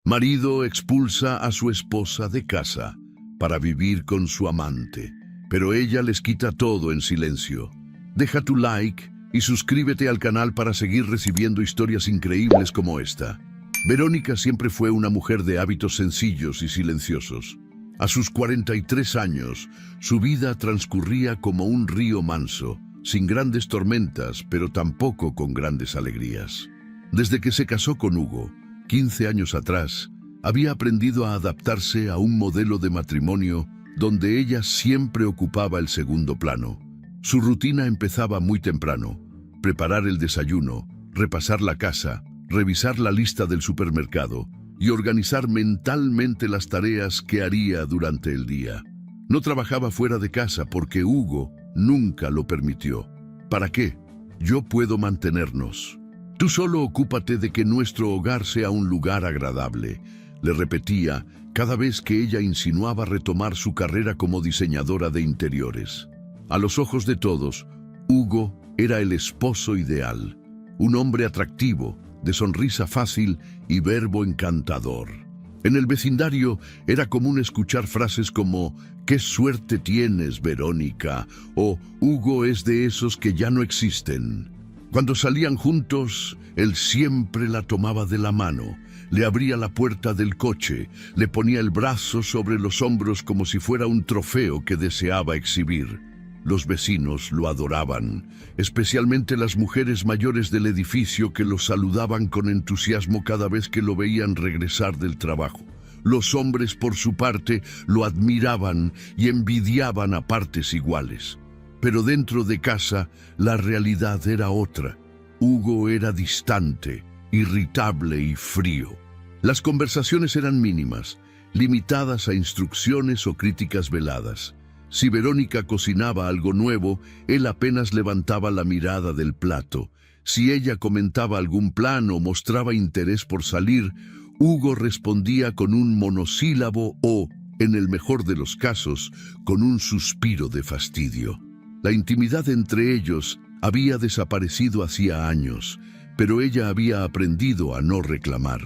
Marido expulsa a su esposa de casa para vivir con su amante, pero ella les quita todo en silencio. Deja tu like y suscríbete al canal para seguir recibiendo historias increíbles como esta. Verónica siempre fue una mujer de hábitos sencillos y silenciosos. A sus 43 años, su vida transcurría como un río manso, sin grandes tormentas, pero tampoco con grandes alegrías. Desde que se casó con Hugo, 15 años atrás, había aprendido a adaptarse a un modelo de matrimonio donde ella siempre ocupaba el segundo plano. Su rutina empezaba muy temprano: preparar el desayuno, repasar la casa, revisar la lista del supermercado y organizar mentalmente las tareas que haría durante el día. No trabajaba fuera de casa porque Hugo nunca lo permitió. ¿Para qué? Yo puedo mantenernos. Tú solo ocúpate de que nuestro hogar sea un lugar agradable, le repetía cada vez que ella insinuaba retomar su carrera como diseñadora de interiores. A los ojos de todos, Hugo era el esposo ideal, un hombre atractivo, de sonrisa fácil y verbo encantador. En el vecindario era común escuchar frases como «¡Qué suerte tienes, Verónica!» o «Hugo es de esos que ya no existen». Cuando salían juntos, él siempre la tomaba de la mano, le abría la puerta del coche, le ponía el brazo sobre los hombros como si fuera un trofeo que deseaba exhibir. Los vecinos lo adoraban, especialmente las mujeres mayores del edificio que lo saludaban con entusiasmo cada vez que lo veían regresar del trabajo. Los hombres, por su parte, lo admiraban y envidiaban a partes iguales. Pero dentro de casa, la realidad era otra. Hugo era distante, irritable y frío. Las conversaciones eran mínimas, limitadas a instrucciones o críticas veladas. Si Verónica cocinaba algo nuevo, él apenas levantaba la mirada del plato. Si ella comentaba algún plan o mostraba interés por salir, Hugo respondía con un monosílabo o, en el mejor de los casos, con un suspiro de fastidio. La intimidad entre ellos había desaparecido hacía años, pero ella había aprendido a no reclamar.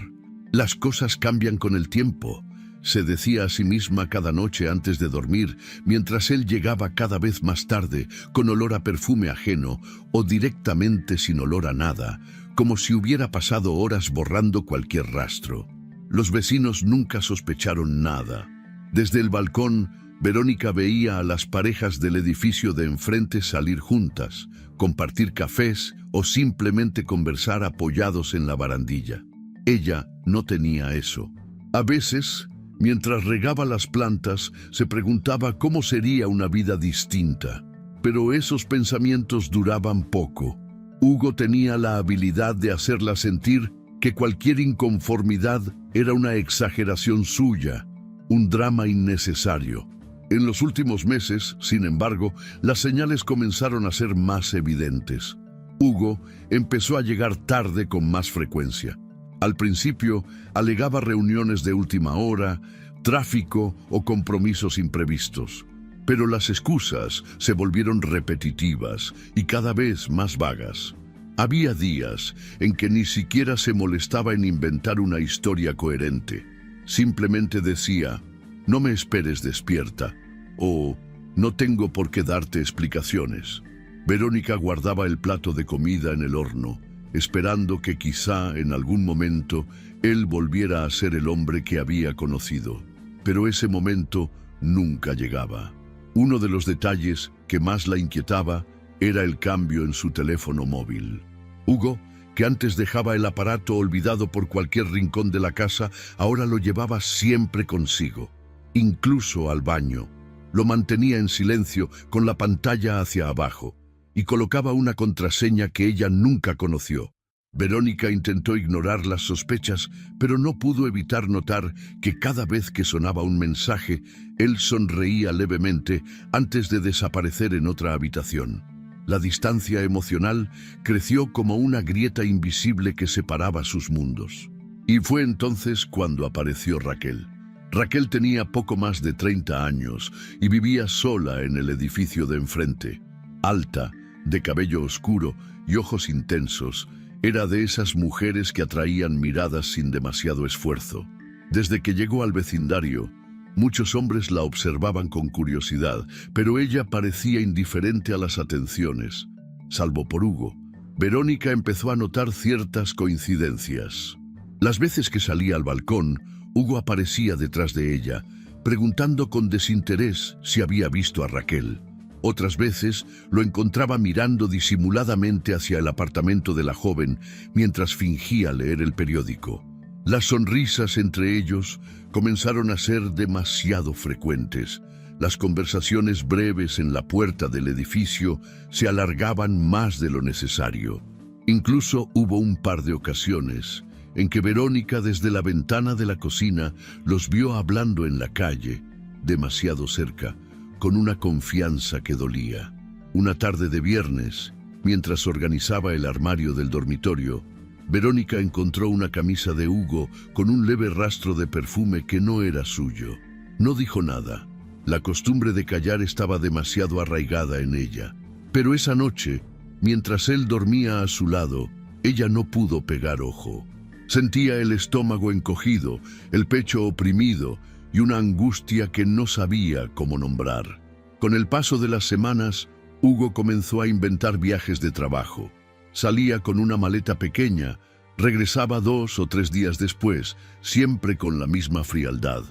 Las cosas cambian con el tiempo, se decía a sí misma cada noche antes de dormir, mientras él llegaba cada vez más tarde, con olor a perfume ajeno o directamente sin olor a nada, como si hubiera pasado horas borrando cualquier rastro. Los vecinos nunca sospecharon nada. Desde el balcón, Verónica veía a las parejas del edificio de enfrente salir juntas, compartir cafés o simplemente conversar apoyados en la barandilla. Ella no tenía eso. A veces, mientras regaba las plantas, se preguntaba cómo sería una vida distinta. Pero esos pensamientos duraban poco. Hugo tenía la habilidad de hacerla sentir que cualquier inconformidad era una exageración suya, un drama innecesario. En los últimos meses, sin embargo, las señales comenzaron a ser más evidentes. Hugo empezó a llegar tarde con más frecuencia. Al principio, alegaba reuniones de última hora, tráfico o compromisos imprevistos. Pero las excusas se volvieron repetitivas y cada vez más vagas. Había días en que ni siquiera se molestaba en inventar una historia coherente. Simplemente decía: «No me esperes despierta», o «No tengo por qué darte explicaciones». Verónica guardaba el plato de comida en el horno, esperando que quizá en algún momento él volviera a ser el hombre que había conocido. Pero ese momento nunca llegaba. Uno de los detalles que más la inquietaba era el cambio en su teléfono móvil. Hugo, que antes dejaba el aparato olvidado por cualquier rincón de la casa, ahora lo llevaba siempre consigo, incluso al baño. Lo mantenía en silencio con la pantalla hacia abajo y colocaba una contraseña que ella nunca conoció. Verónica intentó ignorar las sospechas, pero no pudo evitar notar que cada vez que sonaba un mensaje, él sonreía levemente antes de desaparecer en otra habitación. La distancia emocional creció como una grieta invisible que separaba sus mundos. Y fue entonces cuando apareció Raquel. Raquel tenía poco más de 30 años y vivía sola en el edificio de enfrente. Alta, de cabello oscuro y ojos intensos, era de esas mujeres que atraían miradas sin demasiado esfuerzo. Desde que llegó al vecindario, muchos hombres la observaban con curiosidad, pero ella parecía indiferente a las atenciones. Salvo por Hugo, Verónica empezó a notar ciertas coincidencias. Las veces que salía al balcón, Hugo aparecía detrás de ella, preguntando con desinterés si había visto a Raquel. Otras veces lo encontraba mirando disimuladamente hacia el apartamento de la joven mientras fingía leer el periódico. Las sonrisas entre ellos comenzaron a ser demasiado frecuentes. Las conversaciones breves en la puerta del edificio se alargaban más de lo necesario. Incluso hubo un par de ocasiones en que Verónica desde la ventana de la cocina los vio hablando en la calle, demasiado cerca, con una confianza que dolía. Una tarde de viernes, mientras organizaba el armario del dormitorio, Verónica encontró una camisa de Hugo con un leve rastro de perfume que no era suyo. No dijo nada. La costumbre de callar estaba demasiado arraigada en ella. Pero esa noche, mientras él dormía a su lado, ella no pudo pegar ojo. Sentía el estómago encogido, el pecho oprimido y una angustia que no sabía cómo nombrar. Con el paso de las semanas, Hugo comenzó a inventar viajes de trabajo. Salía con una maleta pequeña, regresaba 2 o 3 días después, siempre con la misma frialdad.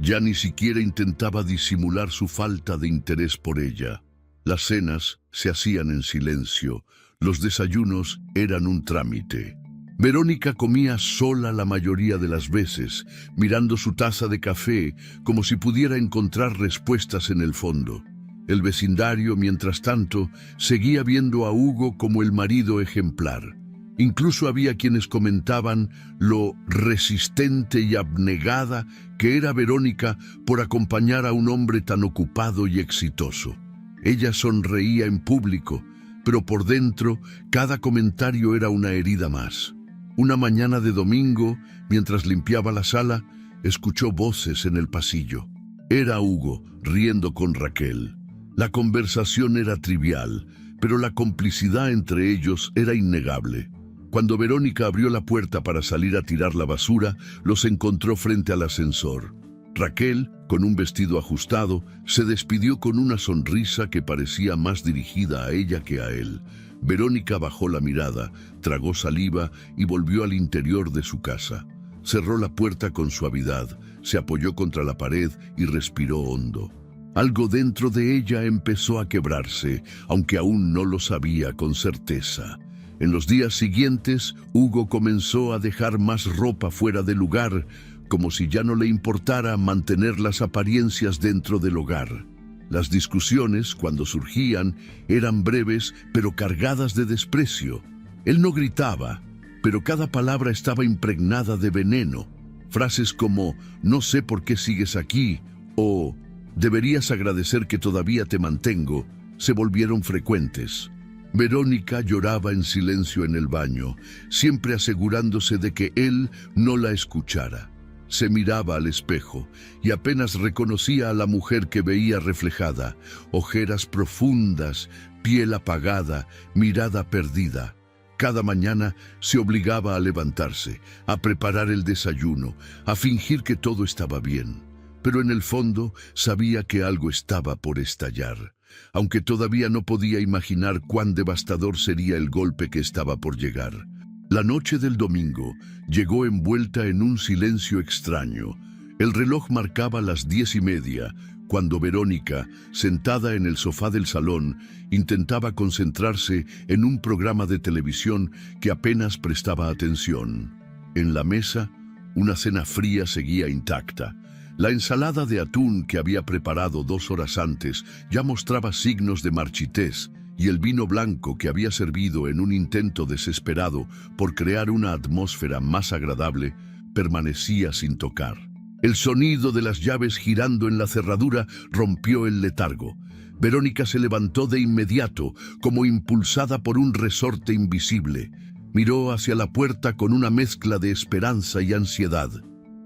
Ya ni siquiera intentaba disimular su falta de interés por ella. Las cenas se hacían en silencio, los desayunos eran un trámite. Verónica comía sola la mayoría de las veces, mirando su taza de café como si pudiera encontrar respuestas en el fondo. El vecindario, mientras tanto, seguía viendo a Hugo como el marido ejemplar. Incluso había quienes comentaban lo resistente y abnegada que era Verónica por acompañar a un hombre tan ocupado y exitoso. Ella sonreía en público, pero por dentro cada comentario era una herida más. Una mañana de domingo, mientras limpiaba la sala, escuchó voces en el pasillo. Era Hugo, riendo con Raquel. La conversación era trivial, pero la complicidad entre ellos era innegable. Cuando Verónica abrió la puerta para salir a tirar la basura, los encontró frente al ascensor. Raquel, con un vestido ajustado, se despidió con una sonrisa que parecía más dirigida a ella que a él. Verónica bajó la mirada, tragó saliva y volvió al interior de su casa. Cerró la puerta con suavidad, se apoyó contra la pared y respiró hondo. Algo dentro de ella empezó a quebrarse, aunque aún no lo sabía con certeza. En los días siguientes, Hugo comenzó a dejar más ropa fuera del lugar, como si ya no le importara mantener las apariencias dentro del hogar. Las discusiones, cuando surgían, eran breves pero cargadas de desprecio. Él no gritaba, pero cada palabra estaba impregnada de veneno. Frases como «no sé por qué sigues aquí» o «deberías agradecer que todavía te mantengo» se volvieron frecuentes. Verónica lloraba en silencio en el baño, siempre asegurándose de que él no la escuchara. Se miraba al espejo y apenas reconocía a la mujer que veía reflejada, ojeras profundas, piel apagada, mirada perdida. Cada mañana se obligaba a levantarse, a preparar el desayuno, a fingir que todo estaba bien. Pero en el fondo sabía que algo estaba por estallar, aunque todavía no podía imaginar cuán devastador sería el golpe que estaba por llegar. La noche del domingo llegó envuelta en un silencio extraño. El reloj marcaba las 10:30, cuando Verónica, sentada en el sofá del salón, intentaba concentrarse en un programa de televisión que apenas prestaba atención. En la mesa, una cena fría seguía intacta. La ensalada de atún que había preparado 2 horas antes ya mostraba signos de marchitez, y el vino blanco que había servido en un intento desesperado por crear una atmósfera más agradable permanecía sin tocar. El sonido de las llaves girando en la cerradura rompió el letargo. Verónica se levantó de inmediato, como impulsada por un resorte invisible. Miró hacia la puerta con una mezcla de esperanza y ansiedad.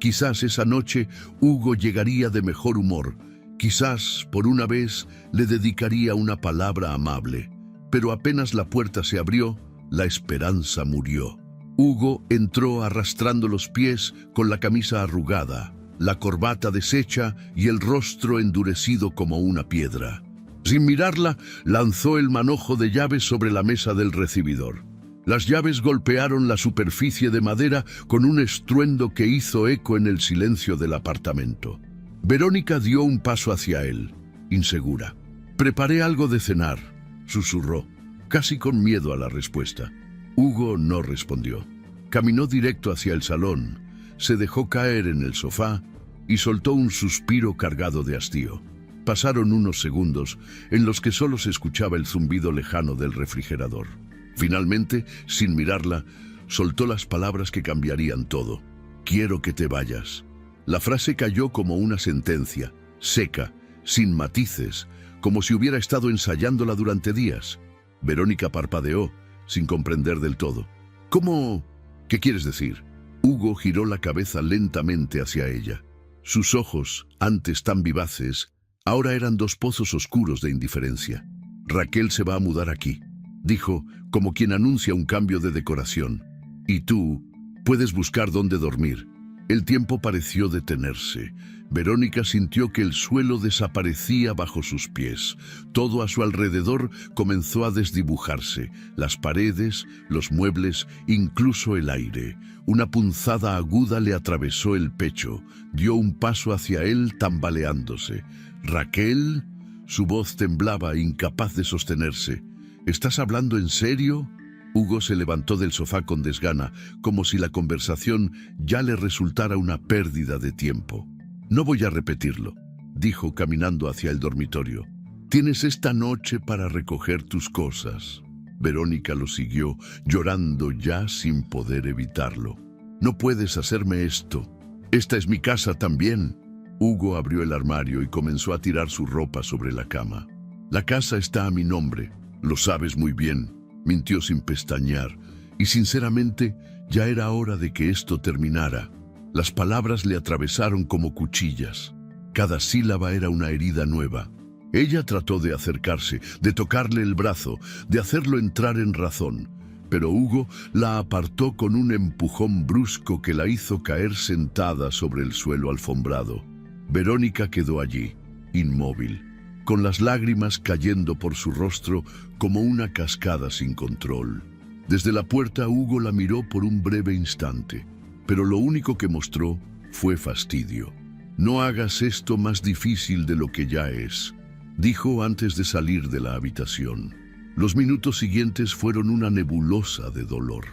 Quizás esa noche Hugo llegaría de mejor humor. Quizás, por una vez, le dedicaría una palabra amable. Pero apenas la puerta se abrió, la esperanza murió. Hugo entró arrastrando los pies con la camisa arrugada, la corbata deshecha y el rostro endurecido como una piedra. Sin mirarla, lanzó el manojo de llaves sobre la mesa del recibidor. Las llaves golpearon la superficie de madera con un estruendo que hizo eco en el silencio del apartamento. Verónica dio un paso hacia él, insegura. «Preparé algo de cenar», susurró, casi con miedo a la respuesta. Hugo no respondió. Caminó directo hacia el salón, se dejó caer en el sofá y soltó un suspiro cargado de hastío. Pasaron unos segundos en los que solo se escuchaba el zumbido lejano del refrigerador. Finalmente, sin mirarla, soltó las palabras que cambiarían todo. «Quiero que te vayas». La frase cayó como una sentencia, seca, sin matices, como si hubiera estado ensayándola durante días. Verónica parpadeó, sin comprender del todo. «¿Cómo? ¿Qué quieres decir?» Hugo giró la cabeza lentamente hacia ella. Sus ojos, antes tan vivaces, ahora eran dos pozos oscuros de indiferencia. «Raquel se va a mudar aquí», dijo, como quien anuncia un cambio de decoración. «Y tú puedes buscar dónde dormir». El tiempo pareció detenerse. Verónica sintió que el suelo desaparecía bajo sus pies. Todo a su alrededor comenzó a desdibujarse. Las paredes, los muebles, incluso el aire. Una punzada aguda le atravesó el pecho. Dio un paso hacia él tambaleándose. «¿Raquel?» Su voz temblaba, incapaz de sostenerse. «¿Estás hablando en serio?» Hugo se levantó del sofá con desgana, como si la conversación ya le resultara una pérdida de tiempo. «No voy a repetirlo», dijo caminando hacia el dormitorio. «Tienes esta noche para recoger tus cosas». Verónica lo siguió, llorando ya sin poder evitarlo. «No puedes hacerme esto. Esta es mi casa también». Hugo abrió el armario y comenzó a tirar su ropa sobre la cama. «La casa está a mi nombre, lo sabes muy bien», mintió sin pestañear, y sinceramente ya era hora de que esto terminara. Las palabras le atravesaron como cuchillas. Cada sílaba era una herida nueva. Ella trató de acercarse, de tocarle el brazo, de hacerlo entrar en razón, pero Hugo la apartó con un empujón brusco que la hizo caer sentada sobre el suelo alfombrado. Verónica quedó allí, inmóvil, con las lágrimas cayendo por su rostro como una cascada sin control. Desde la puerta Hugo la miró por un breve instante, pero lo único que mostró fue fastidio. «No hagas esto más difícil de lo que ya es», dijo antes de salir de la habitación. Los minutos siguientes fueron una nebulosa de dolor.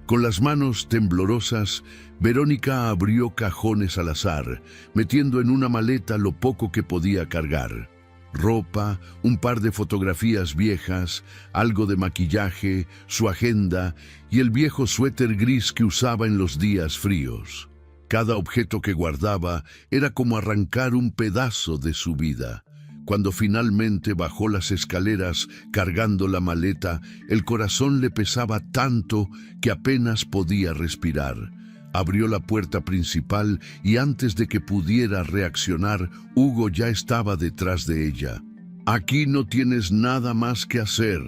Con las manos temblorosas, Verónica abrió cajones al azar, metiendo en una maleta lo poco que podía cargar. Ropa, un par de fotografías viejas, algo de maquillaje, su agenda y el viejo suéter gris que usaba en los días fríos. Cada objeto que guardaba era como arrancar un pedazo de su vida. Cuando finalmente bajó las escaleras cargando la maleta, el corazón le pesaba tanto que apenas podía respirar. Abrió la puerta principal y antes de que pudiera reaccionar, Hugo ya estaba detrás de ella. «Aquí no tienes nada más que hacer»,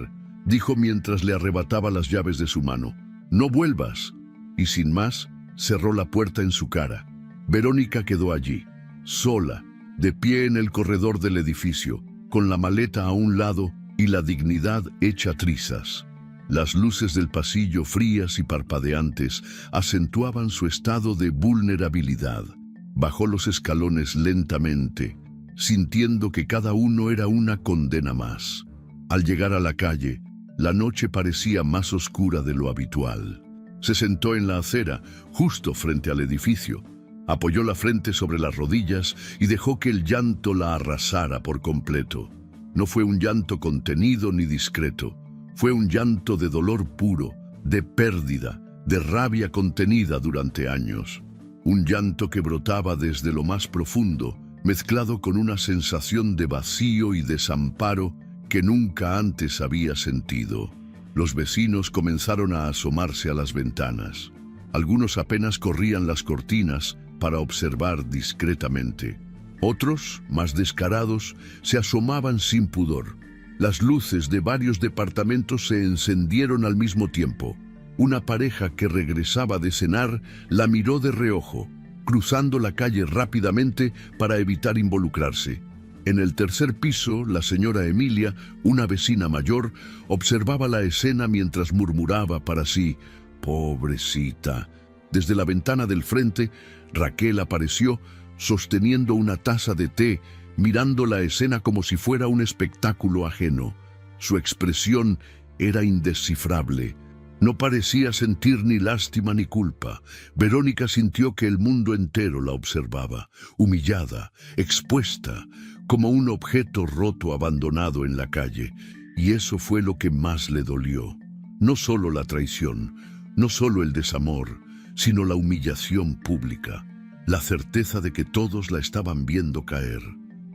dijo mientras le arrebataba las llaves de su mano. «No vuelvas». Y sin más, cerró la puerta en su cara. Verónica quedó allí, sola, de pie en el corredor del edificio, con la maleta a un lado y la dignidad hecha trizas. Las luces del pasillo, frías y parpadeantes, acentuaban su estado de vulnerabilidad. Bajó los escalones lentamente, sintiendo que cada uno era una condena más. Al llegar a la calle, la noche parecía más oscura de lo habitual. Se sentó en la acera, justo frente al edificio. Apoyó la frente sobre las rodillas y dejó que el llanto la arrasara por completo. No fue un llanto contenido ni discreto. Fue un llanto de dolor puro, de pérdida, de rabia contenida durante años. Un llanto que brotaba desde lo más profundo, mezclado con una sensación de vacío y desamparo que nunca antes había sentido. Los vecinos comenzaron a asomarse a las ventanas. Algunos apenas corrían las cortinas para observar discretamente. Otros, más descarados, se asomaban sin pudor. Las luces de varios departamentos se encendieron al mismo tiempo. Una pareja que regresaba de cenar la miró de reojo, cruzando la calle rápidamente para evitar involucrarse. En el tercer piso, la señora Emilia, una vecina mayor, observaba la escena mientras murmuraba para sí: «Pobrecita». Desde la ventana del frente, Raquel apareció sosteniendo una taza de té, mirando la escena como si fuera un espectáculo ajeno. Su expresión era indescifrable. No parecía sentir ni lástima ni culpa. Verónica sintió que el mundo entero la observaba, humillada, expuesta, como un objeto roto abandonado en la calle. Y eso fue lo que más le dolió. No solo la traición, no solo el desamor, sino la humillación pública, la certeza de que todos la estaban viendo caer.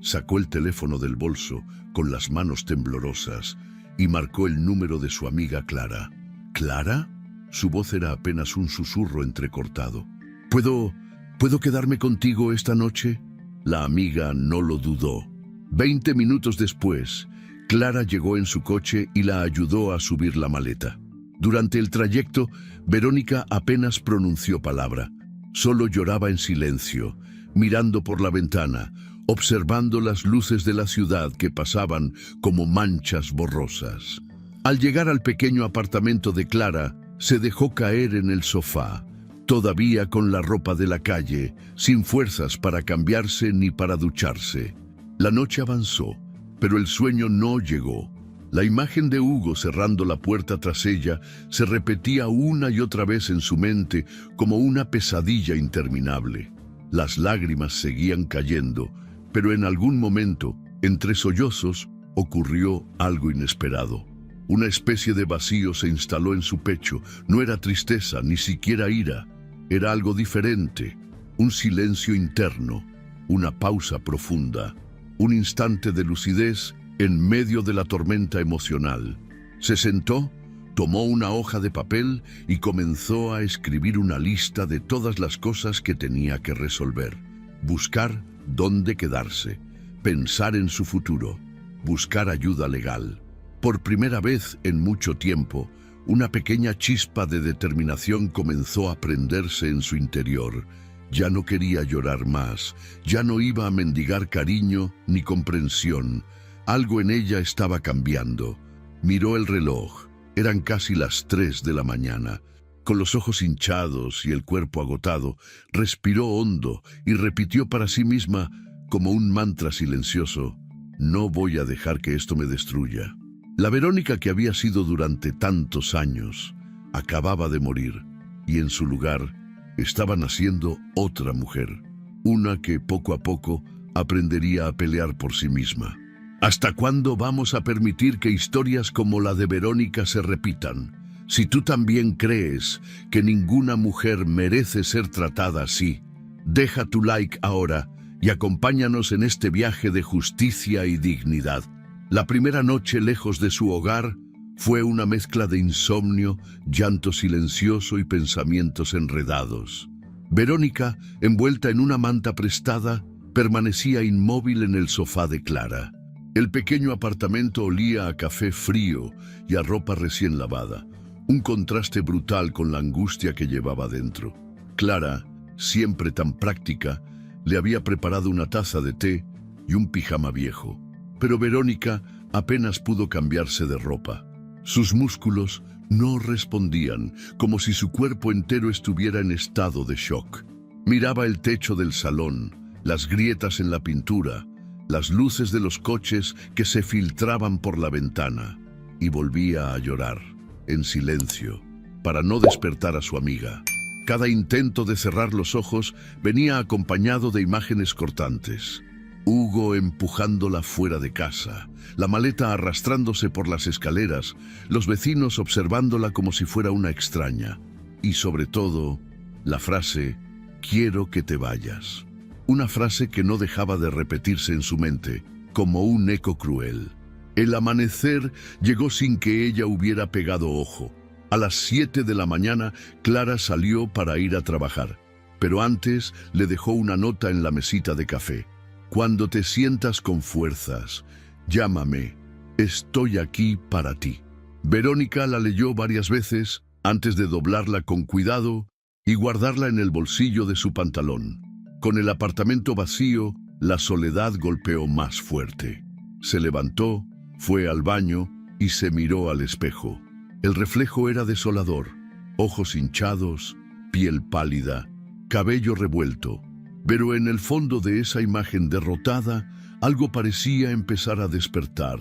Sacó el teléfono del bolso con las manos temblorosas y marcó el número de su amiga Clara. ¿Clara? Su voz era apenas un susurro entrecortado. ¿Puedo quedarme contigo esta noche? La amiga no lo dudó. 20 minutos después, Clara llegó en su coche y la ayudó a subir la maleta. Durante el trayecto, Verónica apenas pronunció palabra. Solo lloraba en silencio, mirando por la ventana, observando las luces de la ciudad que pasaban como manchas borrosas. Al llegar al pequeño apartamento de Clara, se dejó caer en el sofá, todavía con la ropa de la calle, sin fuerzas para cambiarse ni para ducharse. La noche avanzó, pero el sueño no llegó. La imagen de Hugo cerrando la puerta tras ella se repetía una y otra vez en su mente como una pesadilla interminable. Las lágrimas seguían cayendo, pero en algún momento, entre sollozos, ocurrió algo inesperado. Una especie de vacío se instaló en su pecho. No era tristeza, ni siquiera ira. Era algo diferente, un silencio interno, una pausa profunda, un instante de lucidez en medio de la tormenta emocional. Se sentó, tomó una hoja de papel y comenzó a escribir una lista de todas las cosas que tenía que resolver. Buscar dónde quedarse, pensar en su futuro, buscar ayuda legal. Por primera vez en mucho tiempo, una pequeña chispa de determinación comenzó a prenderse en su interior. Ya no quería llorar más, ya no iba a mendigar cariño ni comprensión. Algo en ella estaba cambiando. Miró el reloj. Eran casi las 3 de la mañana. Con los ojos hinchados y el cuerpo agotado, respiró hondo y repitió para sí misma, como un mantra silencioso: «No voy a dejar que esto me destruya». La Verónica que había sido durante tantos años acababa de morir, y en su lugar estaba naciendo otra mujer, una que poco a poco aprendería a pelear por sí misma. ¿Hasta cuándo vamos a permitir que historias como la de Verónica se repitan? Si tú también crees que ninguna mujer merece ser tratada así, deja tu like ahora y acompáñanos en este viaje de justicia y dignidad. La primera noche lejos de su hogar fue una mezcla de insomnio, llanto silencioso y pensamientos enredados. Verónica, envuelta en una manta prestada, permanecía inmóvil en el sofá de Clara. El pequeño apartamento olía a café frío y a ropa recién lavada, un contraste brutal con la angustia que llevaba dentro. Clara, siempre tan práctica, le había preparado una taza de té y un pijama viejo. Pero Verónica apenas pudo cambiarse de ropa. Sus músculos no respondían, como si su cuerpo entero estuviera en estado de shock. Miraba el techo del salón, las grietas en la pintura, las luces de los coches que se filtraban por la ventana, y volvía a llorar, en silencio, para no despertar a su amiga. Cada intento de cerrar los ojos venía acompañado de imágenes cortantes. Hugo empujándola fuera de casa, la maleta arrastrándose por las escaleras, los vecinos observándola como si fuera una extraña. Y sobre todo, la frase: «Quiero que te vayas». Una frase que no dejaba de repetirse en su mente, como un eco cruel. El amanecer llegó sin que ella hubiera pegado ojo. A las 7 de la mañana, Clara salió para ir a trabajar, pero antes le dejó una nota en la mesita de café. «Cuando te sientas con fuerzas, llámame. Estoy aquí para ti». Verónica la leyó varias veces antes de doblarla con cuidado y guardarla en el bolsillo de su pantalón. Con el apartamento vacío, la soledad golpeó más fuerte. Se levantó, fue al baño y se miró al espejo. El reflejo era desolador. Ojos hinchados, piel pálida, cabello revuelto. Pero en el fondo de esa imagen derrotada, algo parecía empezar a despertar.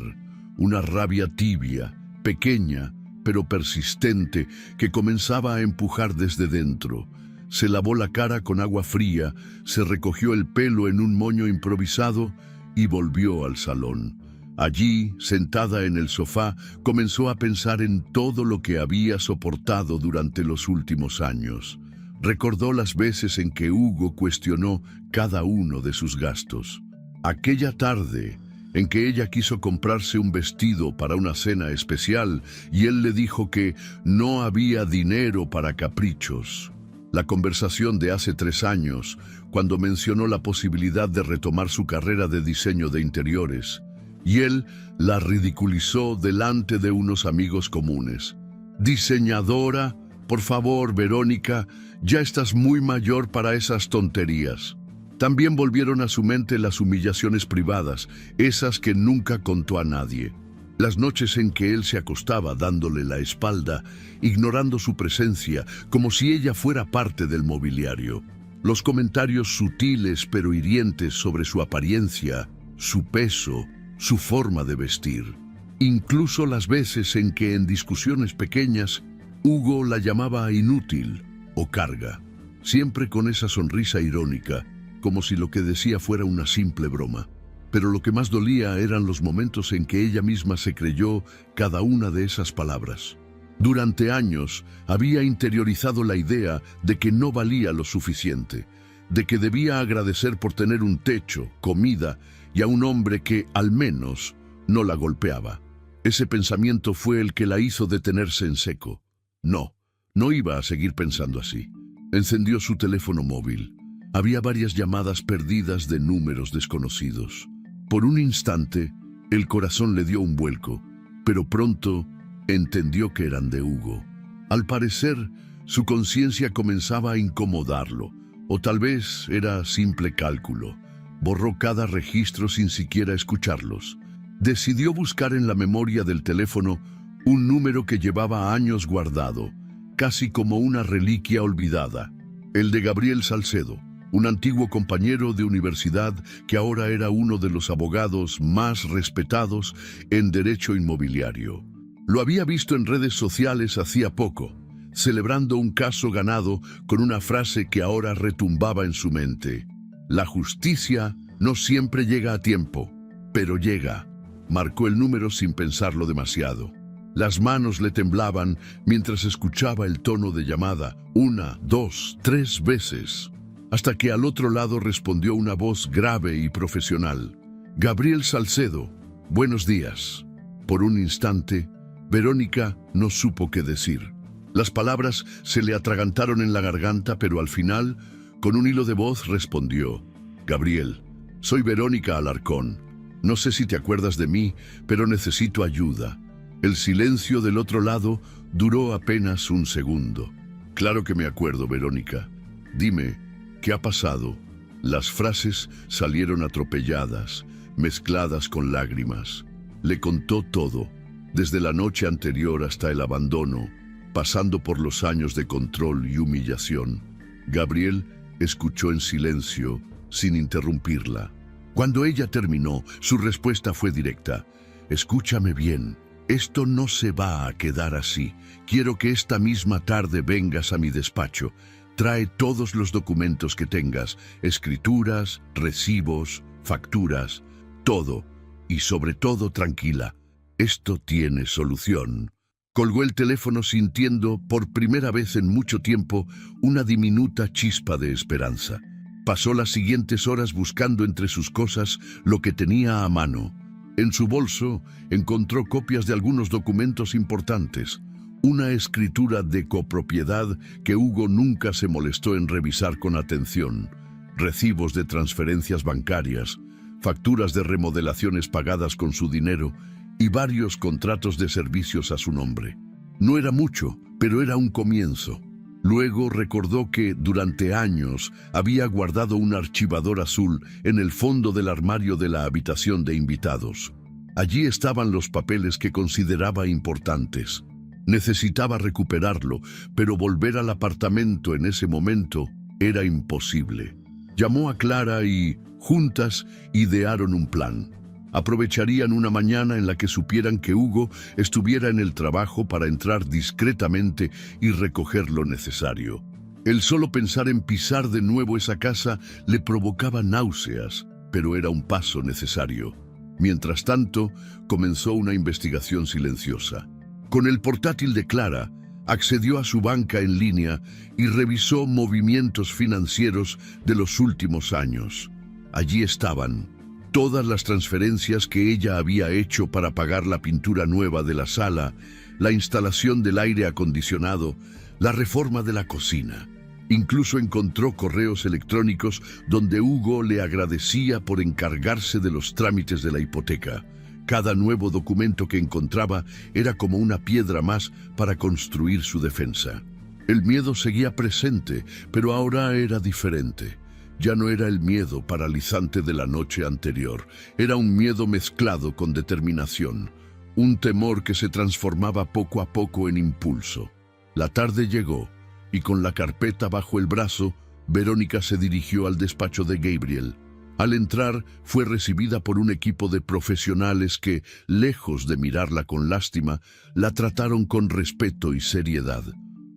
Una rabia tibia, pequeña, pero persistente, que comenzaba a empujar desde dentro. Se lavó la cara con agua fría, se recogió el pelo en un moño improvisado y volvió al salón. Allí, sentada en el sofá, comenzó a pensar en todo lo que había soportado durante los últimos años. Recordó las veces en que Hugo cuestionó cada uno de sus gastos. Aquella tarde en que ella quiso comprarse un vestido para una cena especial y él le dijo que no había dinero para caprichos. La conversación de hace 3 años, cuando mencionó la posibilidad de retomar su carrera de diseño de interiores, y él la ridiculizó delante de unos amigos comunes. «Diseñadora, por favor, Verónica, ya estás muy mayor para esas tonterías». También volvieron a su mente las humillaciones privadas, esas que nunca contó a nadie. Las noches en que él se acostaba dándole la espalda, ignorando su presencia, como si ella fuera parte del mobiliario. Los comentarios sutiles pero hirientes sobre su apariencia, su peso, su forma de vestir. Incluso las veces en que en discusiones pequeñas, Hugo la llamaba inútil o carga, siempre con esa sonrisa irónica, como si lo que decía fuera una simple broma. Pero lo que más dolía eran los momentos en que ella misma se creyó cada una de esas palabras. Durante años había interiorizado la idea de que no valía lo suficiente, de que debía agradecer por tener un techo, comida y a un hombre que, al menos, no la golpeaba. Ese pensamiento fue el que la hizo detenerse en seco. No iba a seguir pensando así. Encendió su teléfono móvil. Había varias llamadas perdidas de números desconocidos. Por un instante, el corazón le dio un vuelco, pero pronto entendió que eran de Hugo. Al parecer, su conciencia comenzaba a incomodarlo, o tal vez era simple cálculo. Borró cada registro sin siquiera escucharlos. Decidió buscar en la memoria del teléfono un número que llevaba años guardado, casi como una reliquia olvidada, el de Gabriel Salcedo, un antiguo compañero de universidad que ahora era uno de los abogados más respetados en derecho inmobiliario. Lo había visto en redes sociales hacía poco, celebrando un caso ganado con una frase que ahora retumbaba en su mente. «La justicia no siempre llega a tiempo, pero llega». Marcó el número sin pensarlo demasiado. Las manos le temblaban mientras escuchaba el tono de llamada 1, 2, 3 veces, hasta que al otro lado respondió una voz grave y profesional. «Gabriel Salcedo, buenos días». Por un instante, Verónica no supo qué decir. Las palabras se le atragantaron en la garganta, pero al final, con un hilo de voz, respondió: «Gabriel, soy Verónica Alarcón. No sé si te acuerdas de mí, pero necesito ayuda». El silencio del otro lado duró apenas un segundo. «Claro que me acuerdo, Verónica. Dime, ¿qué ha pasado?». Las frases salieron atropelladas, mezcladas con lágrimas. Le contó todo, desde la noche anterior hasta el abandono, pasando por los años de control y humillación. Gabriel escuchó en silencio, sin interrumpirla. Cuando ella terminó, su respuesta fue directa: «Escúchame bien. Esto no se va a quedar así. Quiero que esta misma tarde vengas a mi despacho. Trae todos los documentos que tengas, escrituras, recibos, facturas, todo. Y sobre todo, tranquila. Esto tiene solución». Colgó el teléfono sintiendo, por primera vez en mucho tiempo, una diminuta chispa de esperanza. Pasó las siguientes horas buscando entre sus cosas lo que tenía a mano. En su bolso encontró copias de algunos documentos importantes, una escritura de copropiedad que Hugo nunca se molestó en revisar con atención, recibos de transferencias bancarias, facturas de remodelaciones pagadas con su dinero y varios contratos de servicios a su nombre. No era mucho, pero era un comienzo. Luego recordó que durante años había guardado un archivador azul en el fondo del armario de la habitación de invitados. Allí estaban los papeles que consideraba importantes. Necesitaba recuperarlo, pero volver al apartamento en ese momento era imposible. Llamó a Clara y, juntas, idearon un plan. Aprovecharían una mañana en la que supieran que Hugo estuviera en el trabajo para entrar discretamente y recoger lo necesario. El solo pensar en pisar de nuevo esa casa le provocaba náuseas, pero era un paso necesario. Mientras tanto, comenzó una investigación silenciosa. Con el portátil de Clara, accedió a su banca en línea y revisó movimientos financieros de los últimos años. Allí estaban todas las transferencias que ella había hecho para pagar la pintura nueva de la sala, la instalación del aire acondicionado, la reforma de la cocina. Incluso encontró correos electrónicos donde Hugo le agradecía por encargarse de los trámites de la hipoteca. Cada nuevo documento que encontraba era como una piedra más para construir su defensa. El miedo seguía presente, pero ahora era diferente. Ya no era el miedo paralizante de la noche anterior, era un miedo mezclado con determinación, un temor que se transformaba poco a poco en impulso. La tarde llegó, y con la carpeta bajo el brazo, Verónica se dirigió al despacho de Gabriel. Al entrar, fue recibida por un equipo de profesionales que, lejos de mirarla con lástima, la trataron con respeto y seriedad.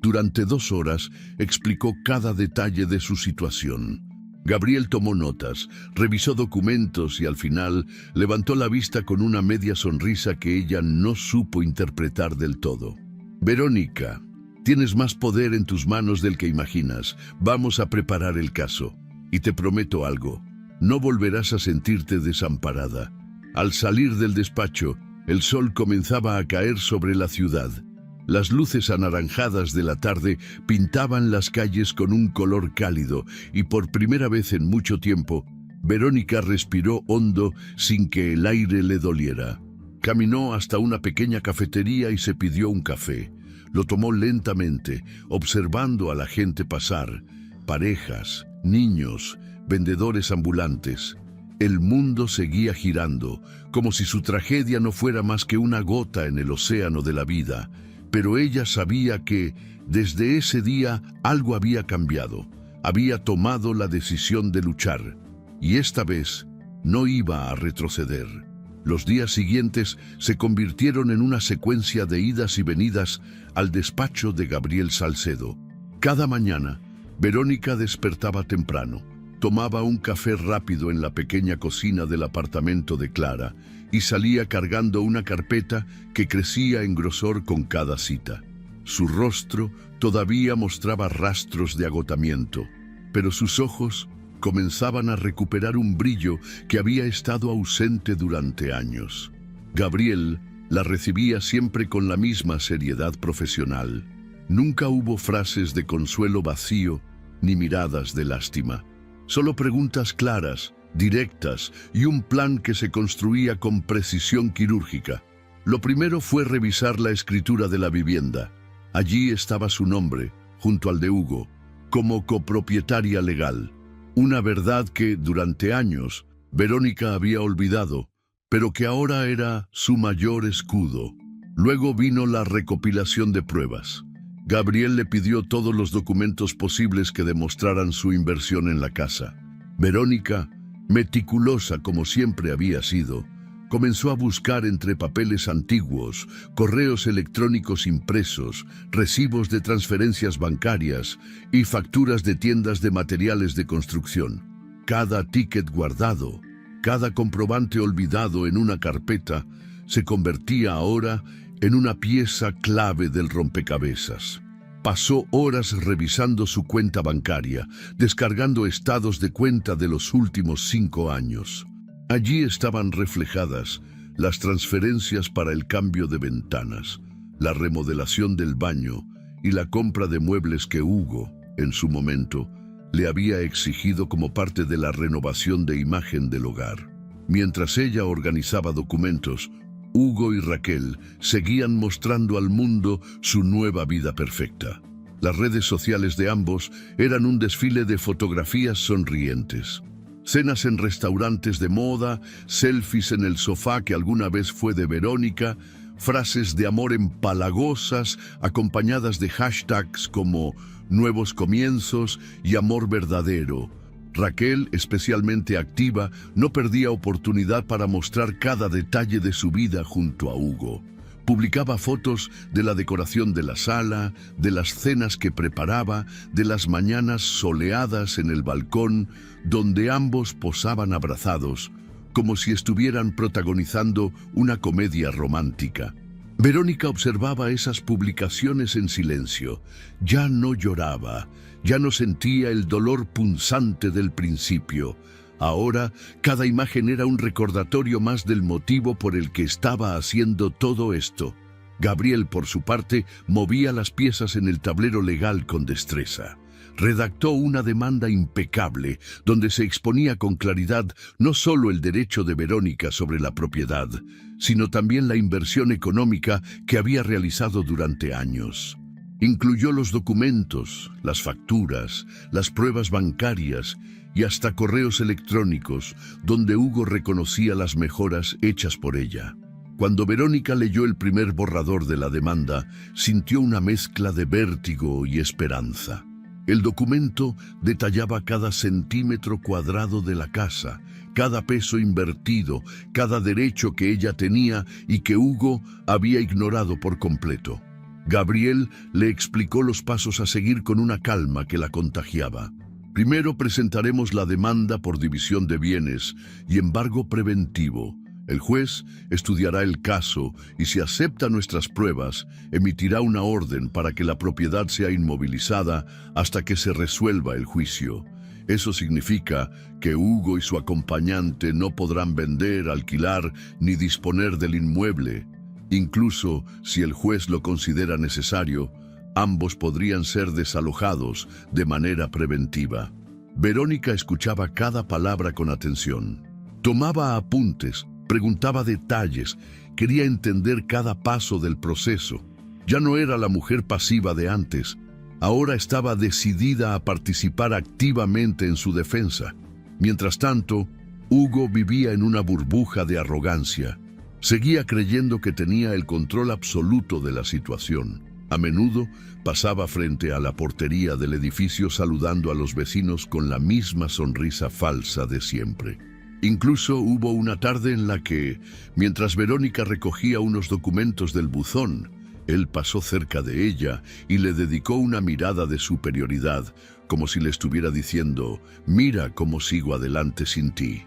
Durante 2 horas, explicó cada detalle de su situación. Gabriel tomó notas, revisó documentos y al final levantó la vista con una media sonrisa que ella no supo interpretar del todo. Verónica, tienes más poder en tus manos del que imaginas. Vamos a preparar el caso. Y te prometo algo, no volverás a sentirte desamparada. Al salir del despacho, el sol comenzaba a caer sobre la ciudad. Las luces anaranjadas de la tarde pintaban las calles con un color cálido y por primera vez en mucho tiempo, Verónica respiró hondo sin que el aire le doliera. Caminó hasta una pequeña cafetería y se pidió un café. Lo tomó lentamente, observando a la gente pasar, parejas, niños, vendedores ambulantes. El mundo seguía girando, como si su tragedia no fuera más que una gota en el océano de la vida. Pero ella sabía que, desde ese día, algo había cambiado. Había tomado la decisión de luchar, y esta vez no iba a retroceder. Los días siguientes se convirtieron en una secuencia de idas y venidas al despacho de Gabriel Salcedo. Cada mañana, Verónica despertaba temprano, tomaba un café rápido en la pequeña cocina del apartamento de Clara y salía cargando una carpeta que crecía en grosor con cada cita. Su rostro todavía mostraba rastros de agotamiento, pero sus ojos comenzaban a recuperar un brillo que había estado ausente durante años. Gabriel la recibía siempre con la misma seriedad profesional. Nunca hubo frases de consuelo vacío ni miradas de lástima. Solo preguntas claras, directas y un plan que se construía con precisión quirúrgica. Lo primero fue revisar la escritura de la vivienda. Allí estaba su nombre, junto al de Hugo, como copropietaria legal. Una verdad que, durante años, Verónica había olvidado, pero que ahora era su mayor escudo. Luego vino la recopilación de pruebas. Gabriel le pidió todos los documentos posibles que demostraran su inversión en la casa. Verónica, meticulosa como siempre había sido, comenzó a buscar entre papeles antiguos, correos electrónicos impresos, recibos de transferencias bancarias y facturas de tiendas de materiales de construcción. Cada ticket guardado, cada comprobante olvidado en una carpeta, se convertía ahora en una pieza clave del rompecabezas. Pasó horas revisando su cuenta bancaria, descargando estados de cuenta de los últimos 5 años. Allí estaban reflejadas las transferencias para el cambio de ventanas, la remodelación del baño y la compra de muebles que Hugo, en su momento, le había exigido como parte de la renovación de imagen del hogar. Mientras ella organizaba documentos, Hugo y Raquel seguían mostrando al mundo su nueva vida perfecta. Las redes sociales de ambos eran un desfile de fotografías sonrientes. Cenas en restaurantes de moda, selfies en el sofá que alguna vez fue de Verónica, frases de amor empalagosas acompañadas de hashtags como nuevos comienzos y amor verdadero. Raquel, especialmente activa, no perdía oportunidad para mostrar cada detalle de su vida junto a Hugo. Publicaba fotos de la decoración de la sala, de las cenas que preparaba, de las mañanas soleadas en el balcón, donde ambos posaban abrazados, como si estuvieran protagonizando una comedia romántica. Verónica observaba esas publicaciones en silencio. Ya no lloraba, ya no sentía el dolor punzante del principio. Ahora, cada imagen era un recordatorio más del motivo por el que estaba haciendo todo esto. Gabriel, por su parte, movía las piezas en el tablero legal con destreza. Redactó una demanda impecable, donde se exponía con claridad no solo el derecho de Verónica sobre la propiedad, sino también la inversión económica que había realizado durante años. Incluyó los documentos, las facturas, las pruebas bancarias y hasta correos electrónicos, donde Hugo reconocía las mejoras hechas por ella. Cuando Verónica leyó el primer borrador de la demanda, sintió una mezcla de vértigo y esperanza. El documento detallaba cada centímetro cuadrado de la casa, cada peso invertido, cada derecho que ella tenía y que Hugo había ignorado por completo. Gabriel le explicó los pasos a seguir con una calma que la contagiaba. Primero presentaremos la demanda por división de bienes y embargo preventivo. El juez estudiará el caso y si acepta nuestras pruebas, emitirá una orden para que la propiedad sea inmovilizada hasta que se resuelva el juicio. Eso significa que Hugo y su acompañante no podrán vender, alquilar ni disponer del inmueble. Incluso si el juez lo considera necesario, ambos podrían ser desalojados de manera preventiva. Verónica escuchaba cada palabra con atención. Tomaba apuntes, preguntaba detalles, quería entender cada paso del proceso. Ya no era la mujer pasiva de antes. Ahora estaba decidida a participar activamente en su defensa. Mientras tanto, Hugo vivía en una burbuja de arrogancia. Seguía creyendo que tenía el control absoluto de la situación. A menudo pasaba frente a la portería del edificio saludando a los vecinos con la misma sonrisa falsa de siempre. Incluso hubo una tarde en la que, mientras Verónica recogía unos documentos del buzón, él pasó cerca de ella y le dedicó una mirada de superioridad, como si le estuviera diciendo: «Mira cómo sigo adelante sin ti».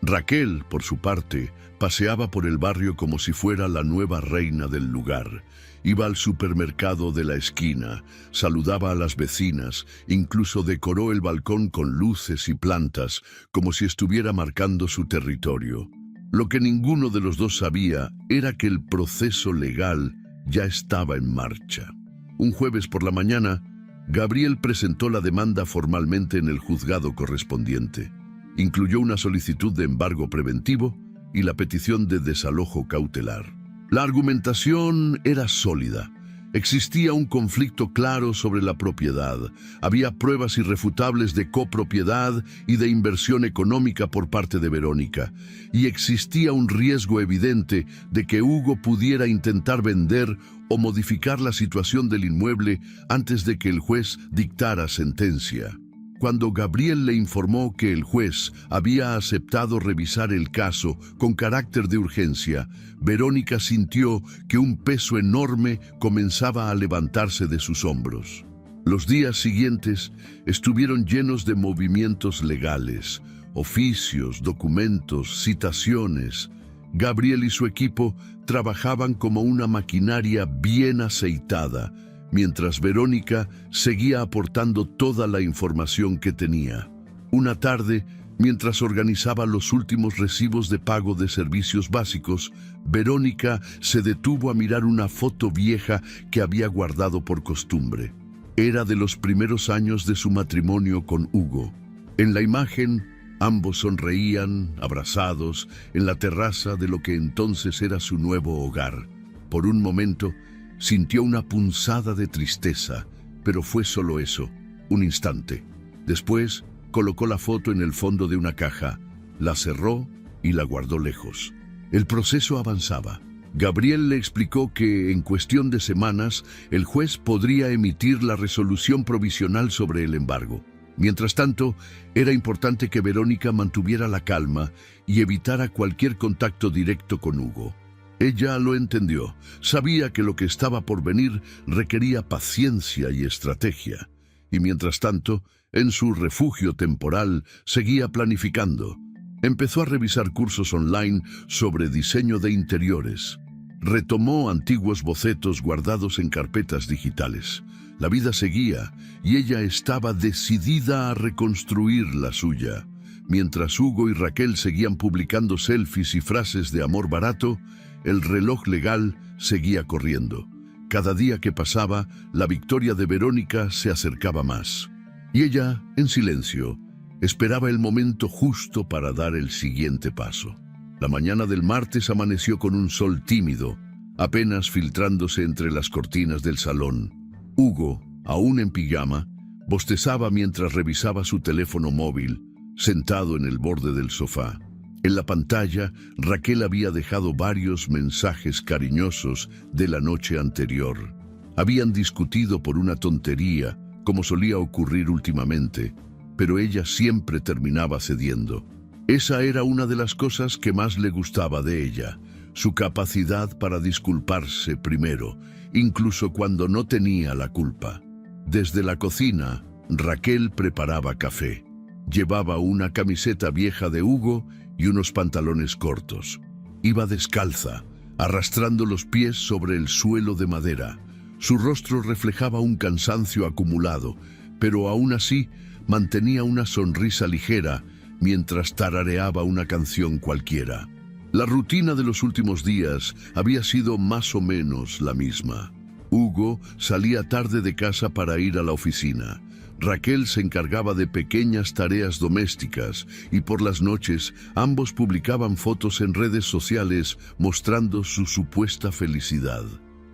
Raquel, por su parte, paseaba por el barrio como si fuera la nueva reina del lugar. Iba al supermercado de la esquina, saludaba a las vecinas, incluso decoró el balcón con luces y plantas, como si estuviera marcando su territorio. Lo que ninguno de los dos sabía era que el proceso legal ya estaba en marcha. Un jueves por la mañana, Gabriel presentó la demanda formalmente en el juzgado correspondiente. Incluyó una solicitud de embargo preventivo y la petición de desalojo cautelar. La argumentación era sólida. Existía un conflicto claro sobre la propiedad. Había pruebas irrefutables de copropiedad y de inversión económica por parte de Verónica. Y existía un riesgo evidente de que Hugo pudiera intentar vender o modificar la situación del inmueble antes de que el juez dictara sentencia. Cuando Gabriel le informó que el juez había aceptado revisar el caso con carácter de urgencia, Verónica sintió que un peso enorme comenzaba a levantarse de sus hombros. Los días siguientes estuvieron llenos de movimientos legales, oficios, documentos, citaciones. Gabriel y su equipo trabajaban como una maquinaria bien aceitada, mientras Verónica seguía aportando toda la información que tenía. Una tarde, mientras organizaba los últimos recibos de pago de servicios básicos, Verónica se detuvo a mirar una foto vieja que había guardado por costumbre. Era de los primeros años de su matrimonio con Hugo. En la imagen Ambos sonreían, abrazados, en la terraza de lo que entonces era su nuevo hogar. Por un momento, sintió una punzada de tristeza, pero fue solo eso, un instante. Después, colocó la foto en el fondo de una caja, la cerró y la guardó lejos. El proceso avanzaba. Gabriel le explicó que, en cuestión de semanas, el juez podría emitir la resolución provisional sobre el embargo. Mientras tanto, era importante que Verónica mantuviera la calma y evitara cualquier contacto directo con Hugo. Ella lo entendió. Sabía que lo que estaba por venir requería paciencia y estrategia. Y mientras tanto, en su refugio temporal, seguía planificando. Empezó a revisar cursos online sobre diseño de interiores. Retomó antiguos bocetos guardados en carpetas digitales. La vida seguía y ella estaba decidida a reconstruir la suya. Mientras Hugo y Raquel seguían publicando selfies y frases de amor barato, el reloj legal seguía corriendo. Cada día que pasaba, la victoria de Verónica se acercaba más. Y ella, en silencio, esperaba el momento justo para dar el siguiente paso. La mañana del martes amaneció con un sol tímido, apenas filtrándose entre las cortinas del salón. Hugo, aún en pijama, bostezaba mientras revisaba su teléfono móvil, sentado en el borde del sofá. En la pantalla, Raquel había dejado varios mensajes cariñosos de la noche anterior. Habían discutido por una tontería, como solía ocurrir últimamente, pero ella siempre terminaba cediendo. Esa era una de las cosas que más le gustaba de ella, su capacidad para disculparse primero, incluso cuando no tenía la culpa. Desde la cocina, Raquel preparaba café. Llevaba una camiseta vieja de Hugo y unos pantalones cortos. Iba descalza, arrastrando los pies sobre el suelo de madera. Su rostro reflejaba un cansancio acumulado, pero aún así mantenía una sonrisa ligera mientras tarareaba una canción cualquiera. La rutina de los últimos días había sido más o menos la misma. Hugo salía tarde de casa para ir a la oficina. Raquel se encargaba de pequeñas tareas domésticas y por las noches ambos publicaban fotos en redes sociales mostrando su supuesta felicidad.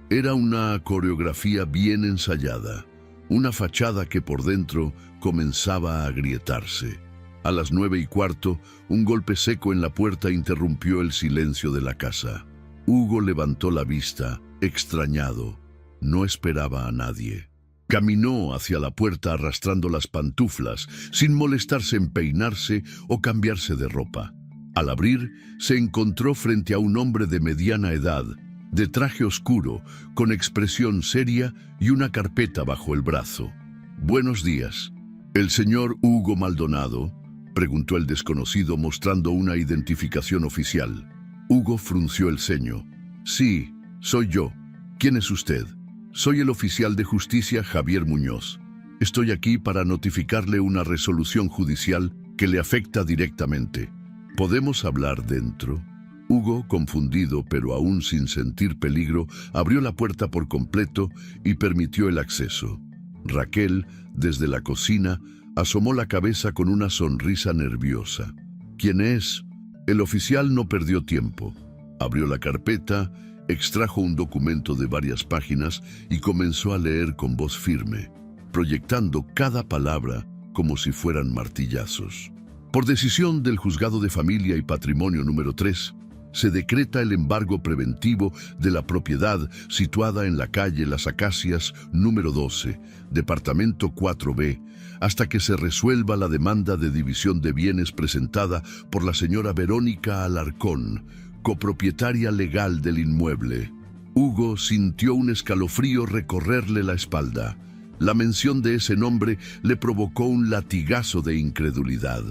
Era una coreografía bien ensayada, una fachada que por dentro comenzaba a agrietarse. A las 9:15, un golpe seco en la puerta interrumpió el silencio de la casa. Hugo levantó la vista, extrañado. No esperaba a nadie. Caminó hacia la puerta arrastrando las pantuflas, sin molestarse en peinarse o cambiarse de ropa. Al abrir, se encontró frente a un hombre de mediana edad, de traje oscuro, con expresión seria y una carpeta bajo el brazo. «Buenos días. ¿El señor Hugo Maldonado?», preguntó el desconocido mostrando una identificación oficial. Hugo frunció el ceño. «Sí, soy yo. ¿Quién es usted?». «Soy el oficial de justicia Javier Muñoz. Estoy aquí para notificarle una resolución judicial que le afecta directamente. ¿Podemos hablar dentro?». Hugo, confundido pero aún sin sentir peligro, abrió la puerta por completo y permitió el acceso. Raquel, desde la cocina, asomó la cabeza con una sonrisa nerviosa. «¿Quién es?». El oficial no perdió tiempo. Abrió la carpeta, extrajo un documento de varias páginas y comenzó a leer con voz firme, proyectando cada palabra como si fueran martillazos. Por decisión del Juzgado de Familia y Patrimonio número 3, se decreta el embargo preventivo de la propiedad situada en la calle Las Acacias número 12, departamento 4B, hasta que se resuelva la demanda de división de bienes presentada por la señora Verónica Alarcón, copropietaria legal del inmueble. Hugo sintió un escalofrío recorrerle la espalda. La mención de ese nombre le provocó un latigazo de incredulidad.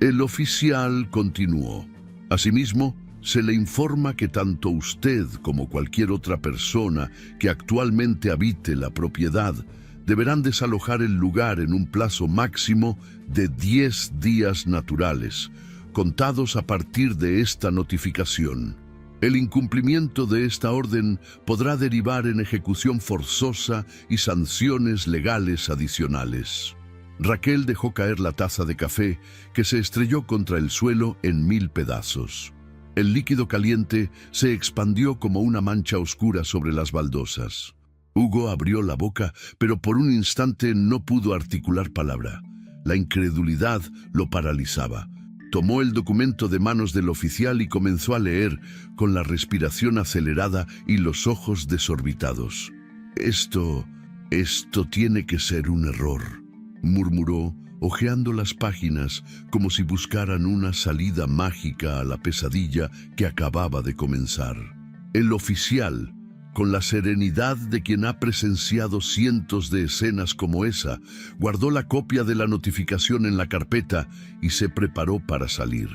El oficial continuó. «Asimismo, se le informa que tanto usted como cualquier otra persona que actualmente habite la propiedad deberán desalojar el lugar en un plazo máximo de 10 días naturales, contados a partir de esta notificación. El incumplimiento de esta orden podrá derivar en ejecución forzosa y sanciones legales adicionales». Raquel dejó caer la taza de café, que se estrelló contra el suelo en 1000 pedazos. El líquido caliente se expandió como una mancha oscura sobre las baldosas. Hugo abrió la boca, pero por un instante no pudo articular palabra. La incredulidad lo paralizaba. Tomó el documento de manos del oficial y comenzó a leer, con la respiración acelerada y los ojos desorbitados. Esto tiene que ser un error, murmuró, hojeando las páginas como si buscaran una salida mágica a la pesadilla que acababa de comenzar. El oficial, con la serenidad de quien ha presenciado cientos de escenas como esa, guardó la copia de la notificación en la carpeta y se preparó para salir.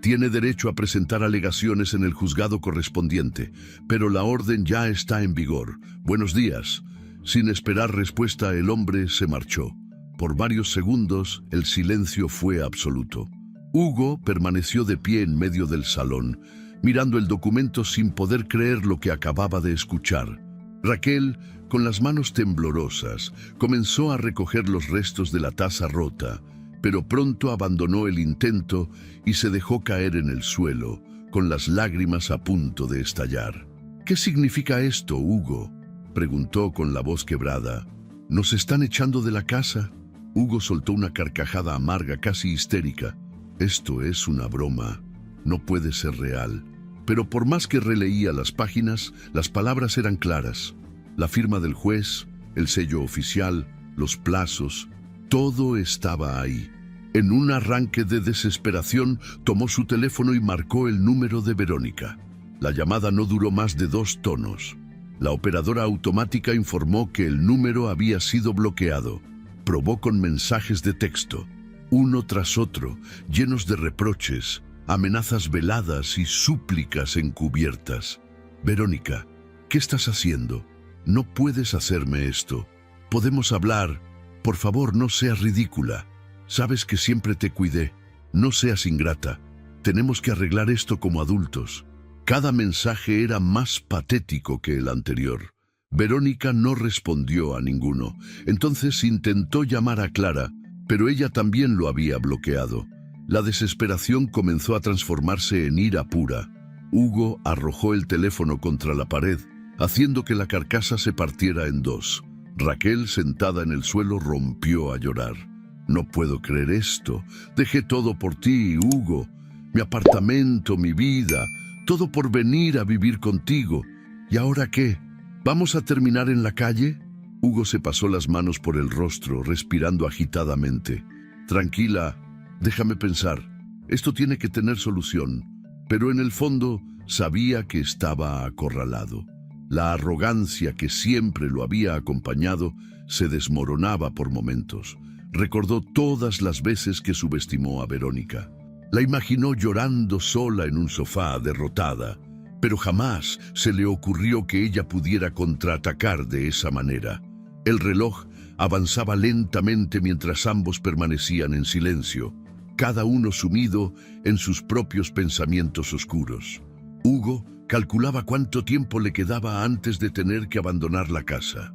Tiene derecho a presentar alegaciones en el juzgado correspondiente, pero la orden ya está en vigor. Buenos días. Sin esperar respuesta, el hombre se marchó. Por varios segundos, el silencio fue absoluto. Hugo permaneció de pie en medio del salón, mirando el documento sin poder creer lo que acababa de escuchar. Raquel, con las manos temblorosas, comenzó a recoger los restos de la taza rota, pero pronto abandonó el intento y se dejó caer en el suelo, con las lágrimas a punto de estallar. «¿Qué significa esto, Hugo?», preguntó con la voz quebrada. «¿Nos están echando de la casa?». Hugo soltó una carcajada amarga, casi histérica. «Esto es una broma. No puede ser real». Pero por más que releía las páginas, las palabras eran claras. La firma del juez, el sello oficial, los plazos, todo estaba ahí. En un arranque de desesperación, tomó su teléfono y marcó el número de Verónica. La llamada no duró más de 2 tonos. La operadora automática informó que el número había sido bloqueado. Probó con mensajes de texto, uno tras otro, llenos de reproches, amenazas veladas y súplicas encubiertas. «Verónica, ¿qué estás haciendo? No puedes hacerme esto. Podemos hablar. Por favor, no seas ridícula. Sabes que siempre te cuidé. No seas ingrata. Tenemos que arreglar esto como adultos». Cada mensaje era más patético que el anterior. Verónica no respondió a ninguno. Entonces intentó llamar a Clara, pero ella también lo había bloqueado. La desesperación comenzó a transformarse en ira pura. Hugo arrojó el teléfono contra la pared, haciendo que la carcasa se partiera en 2. Raquel, sentada en el suelo, rompió a llorar. «No puedo creer esto. Dejé todo por ti, Hugo. Mi apartamento, mi vida, todo por venir a vivir contigo. ¿Y ahora qué? ¿Vamos a terminar en la calle?». Hugo se pasó las manos por el rostro, respirando agitadamente. «Tranquila. Déjame pensar. Esto tiene que tener solución». Pero en el fondo sabía que estaba acorralado. La arrogancia que siempre lo había acompañado se desmoronaba por momentos. Recordó todas las veces que subestimó a Verónica. La imaginó llorando sola en un sofá, derrotada, pero jamás se le ocurrió que ella pudiera contraatacar de esa manera. El reloj avanzaba lentamente mientras ambos permanecían en silencio, cada uno sumido en sus propios pensamientos oscuros. Hugo calculaba cuánto tiempo le quedaba antes de tener que abandonar la casa.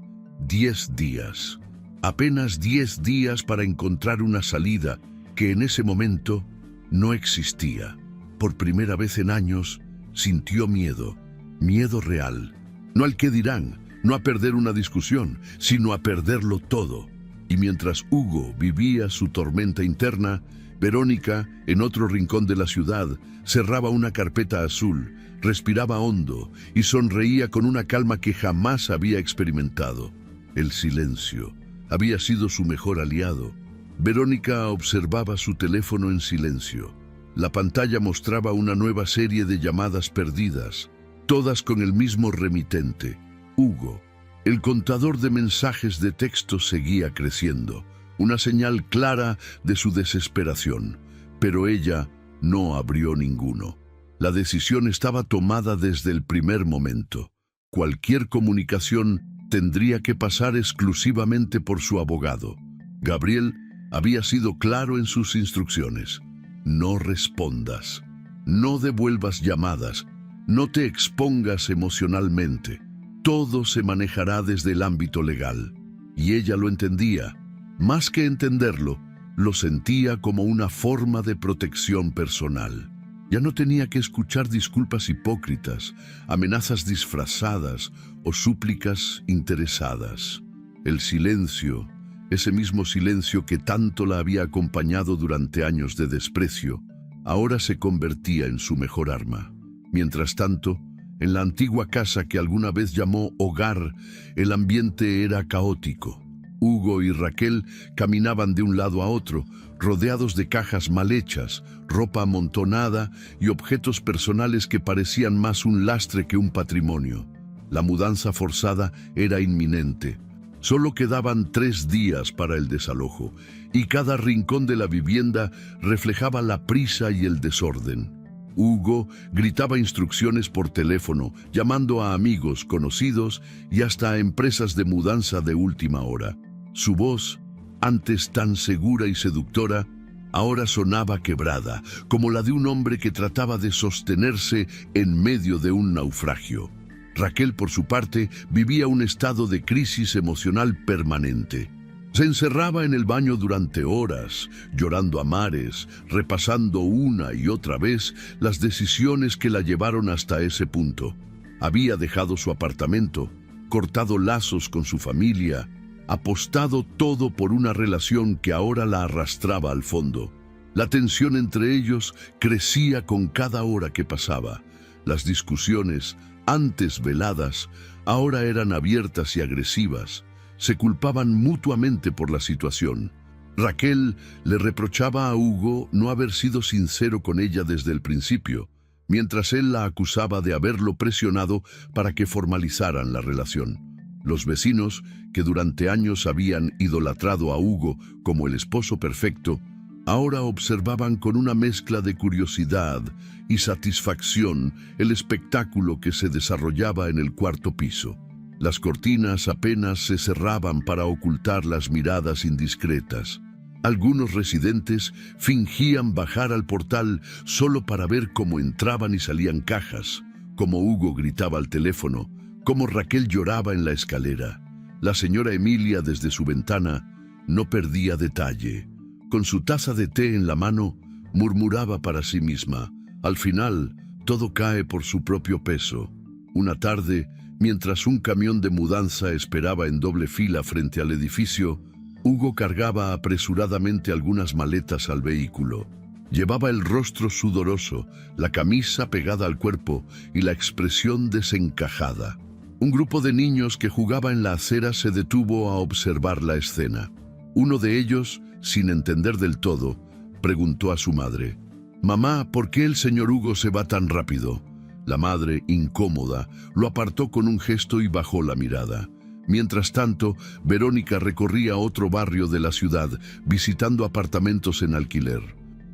10 días. Apenas 10 días para encontrar una salida que en ese momento no existía. Por primera vez en años, sintió miedo. Miedo real. No al qué dirán, no a perder una discusión, sino a perderlo todo. Y mientras Hugo vivía su tormenta interna, Verónica, en otro rincón de la ciudad, cerraba una carpeta azul, respiraba hondo y sonreía con una calma que jamás había experimentado. El silencio había sido su mejor aliado. Verónica observaba su teléfono en silencio. La pantalla mostraba una nueva serie de llamadas perdidas, todas con el mismo remitente, Hugo. El contador de mensajes de texto seguía creciendo, una señal clara de su desesperación, pero ella no abrió ninguno. La decisión estaba tomada desde el primer momento. Cualquier comunicación tendría que pasar exclusivamente por su abogado. Gabriel había sido claro en sus instrucciones. No respondas, no devuelvas llamadas, no te expongas emocionalmente. Todo se manejará desde el ámbito legal. Y ella lo entendía. Más que entenderlo, lo sentía como una forma de protección personal. Ya no tenía que escuchar disculpas hipócritas, amenazas disfrazadas o súplicas interesadas. El silencio, ese mismo silencio que tanto la había acompañado durante años de desprecio, ahora se convertía en su mejor arma. Mientras tanto, en la antigua casa que alguna vez llamó hogar, el ambiente era caótico. Hugo y Raquel caminaban de un lado a otro, rodeados de cajas mal hechas, ropa amontonada y objetos personales que parecían más un lastre que un patrimonio. La mudanza forzada era inminente. Solo quedaban 3 días para el desalojo, y cada rincón de la vivienda reflejaba la prisa y el desorden. Hugo gritaba instrucciones por teléfono, llamando a amigos, conocidos y hasta a empresas de mudanza de última hora. Su voz, antes tan segura y seductora, ahora sonaba quebrada, como la de un hombre que trataba de sostenerse en medio de un naufragio. Raquel, por su parte, vivía un estado de crisis emocional permanente. Se encerraba en el baño durante horas, llorando a mares, repasando una y otra vez las decisiones que la llevaron hasta ese punto. Había dejado su apartamento, cortado lazos con su familia, apostado todo por una relación que ahora la arrastraba al fondo. La tensión entre ellos crecía con cada hora que pasaba. Las discusiones, antes veladas, ahora eran abiertas y agresivas. Se culpaban mutuamente por la situación. Raquel le reprochaba a Hugo no haber sido sincero con ella desde el principio, mientras él la acusaba de haberlo presionado para que formalizaran la relación. Los vecinos, que durante años habían idolatrado a Hugo como el esposo perfecto, ahora observaban con una mezcla de curiosidad y satisfacción el espectáculo que se desarrollaba en el cuarto piso. Las cortinas apenas se cerraban para ocultar las miradas indiscretas. Algunos residentes fingían bajar al portal solo para ver cómo entraban y salían cajas, cómo Hugo gritaba al teléfono, cómo Raquel lloraba en la escalera. La señora Emilia, desde su ventana, no perdía detalle. Con su taza de té en la mano, murmuraba para sí misma: al final, todo cae por su propio peso. Una tarde, mientras un camión de mudanza esperaba en doble fila frente al edificio, Hugo cargaba apresuradamente algunas maletas al vehículo. Llevaba el rostro sudoroso, la camisa pegada al cuerpo y la expresión desencajada. Un grupo de niños que jugaba en la acera se detuvo a observar la escena. Uno de ellos, sin entender del todo, preguntó a su madre: «Mamá, ¿por qué el señor Hugo se va tan rápido?». La madre, incómoda, lo apartó con un gesto y bajó la mirada. Mientras tanto, Verónica recorría otro barrio de la ciudad, visitando apartamentos en alquiler.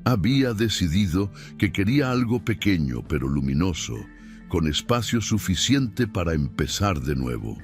Había decidido que quería algo pequeño pero luminoso, con espacio suficiente para empezar de nuevo.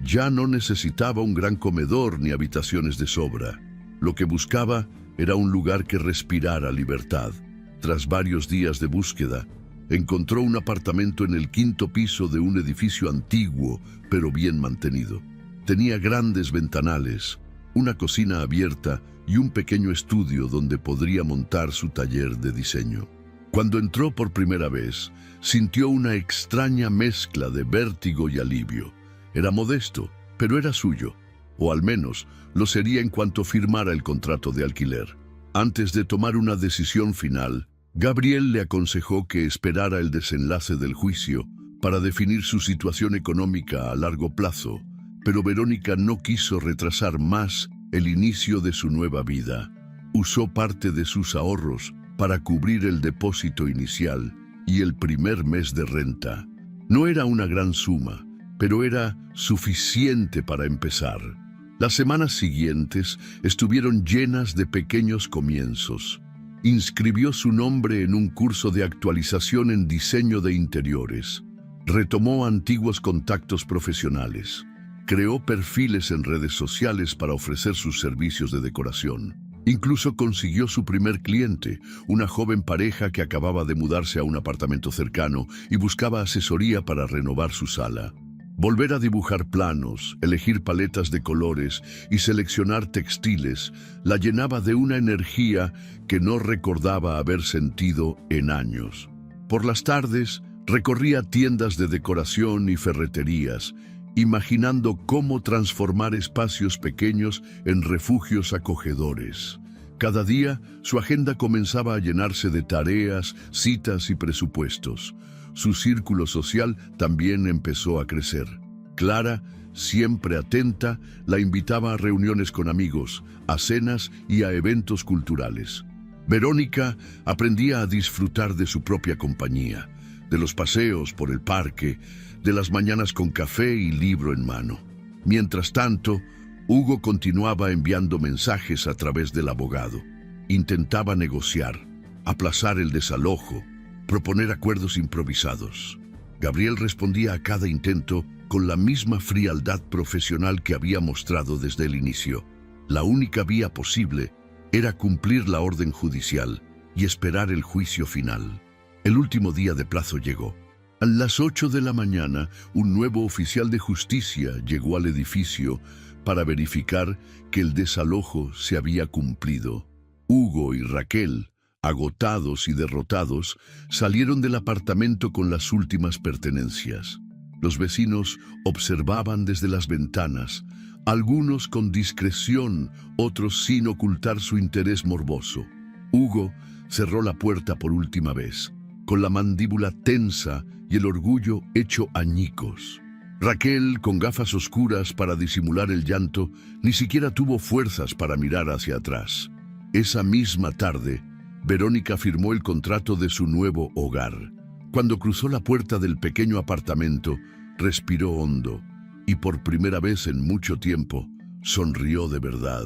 Ya no necesitaba un gran comedor ni habitaciones de sobra. Lo que buscaba era un lugar que respirara libertad. Tras varios días de búsqueda, encontró un apartamento en el 5º piso de un edificio antiguo, pero bien mantenido. Tenía grandes ventanales, una cocina abierta y un pequeño estudio donde podría montar su taller de diseño. Cuando entró por primera vez, sintió una extraña mezcla de vértigo y alivio. Era modesto, pero era suyo, o al menos lo sería en cuanto firmara el contrato de alquiler. Antes de tomar una decisión final, Gabriel le aconsejó que esperara el desenlace del juicio para definir su situación económica a largo plazo, pero Verónica no quiso retrasar más el inicio de su nueva vida. Usó parte de sus ahorros para cubrir el depósito inicial y el primer mes de renta. No era una gran suma, pero era suficiente para empezar. Las semanas siguientes estuvieron llenas de pequeños comienzos. Inscribió su nombre en un curso de actualización en diseño de interiores. Retomó antiguos contactos profesionales. Creó perfiles en redes sociales para ofrecer sus servicios de decoración. Incluso consiguió su primer cliente, una joven pareja que acababa de mudarse a un apartamento cercano y buscaba asesoría para renovar su sala. Volver a dibujar planos, elegir paletas de colores y seleccionar textiles la llenaba de una energía que no recordaba haber sentido en años. Por las tardes, recorría tiendas de decoración y ferreterías, imaginando cómo transformar espacios pequeños en refugios acogedores. Cada día, su agenda comenzaba a llenarse de tareas, citas y presupuestos. Su círculo social también empezó a crecer. Clara, siempre atenta, la invitaba a reuniones con amigos, a cenas y a eventos culturales. Verónica aprendía a disfrutar de su propia compañía, de los paseos por el parque, de las mañanas con café y libro en mano. Mientras tanto, Hugo continuaba enviando mensajes a través del abogado. Intentaba negociar, aplazar el desalojo, proponer acuerdos improvisados. Gabriel respondía a cada intento con la misma frialdad profesional que había mostrado desde el inicio. La única vía posible era cumplir la orden judicial y esperar el juicio final. El último día de plazo llegó. A las 8 de la mañana, un nuevo oficial de justicia llegó al edificio para verificar que el desalojo se había cumplido. Hugo y Raquel, agotados y derrotados, salieron del apartamento con las últimas pertenencias. Los vecinos observaban desde las ventanas, algunos con discreción, otros sin ocultar su interés morboso. Hugo cerró la puerta por última vez, con la mandíbula tensa y el orgullo hecho añicos. Raquel, con gafas oscuras para disimular el llanto, ni siquiera tuvo fuerzas para mirar hacia atrás. Esa misma tarde, Verónica firmó el contrato de su nuevo hogar. Cuando cruzó la puerta del pequeño apartamento, respiró hondo y por primera vez en mucho tiempo sonrió de verdad.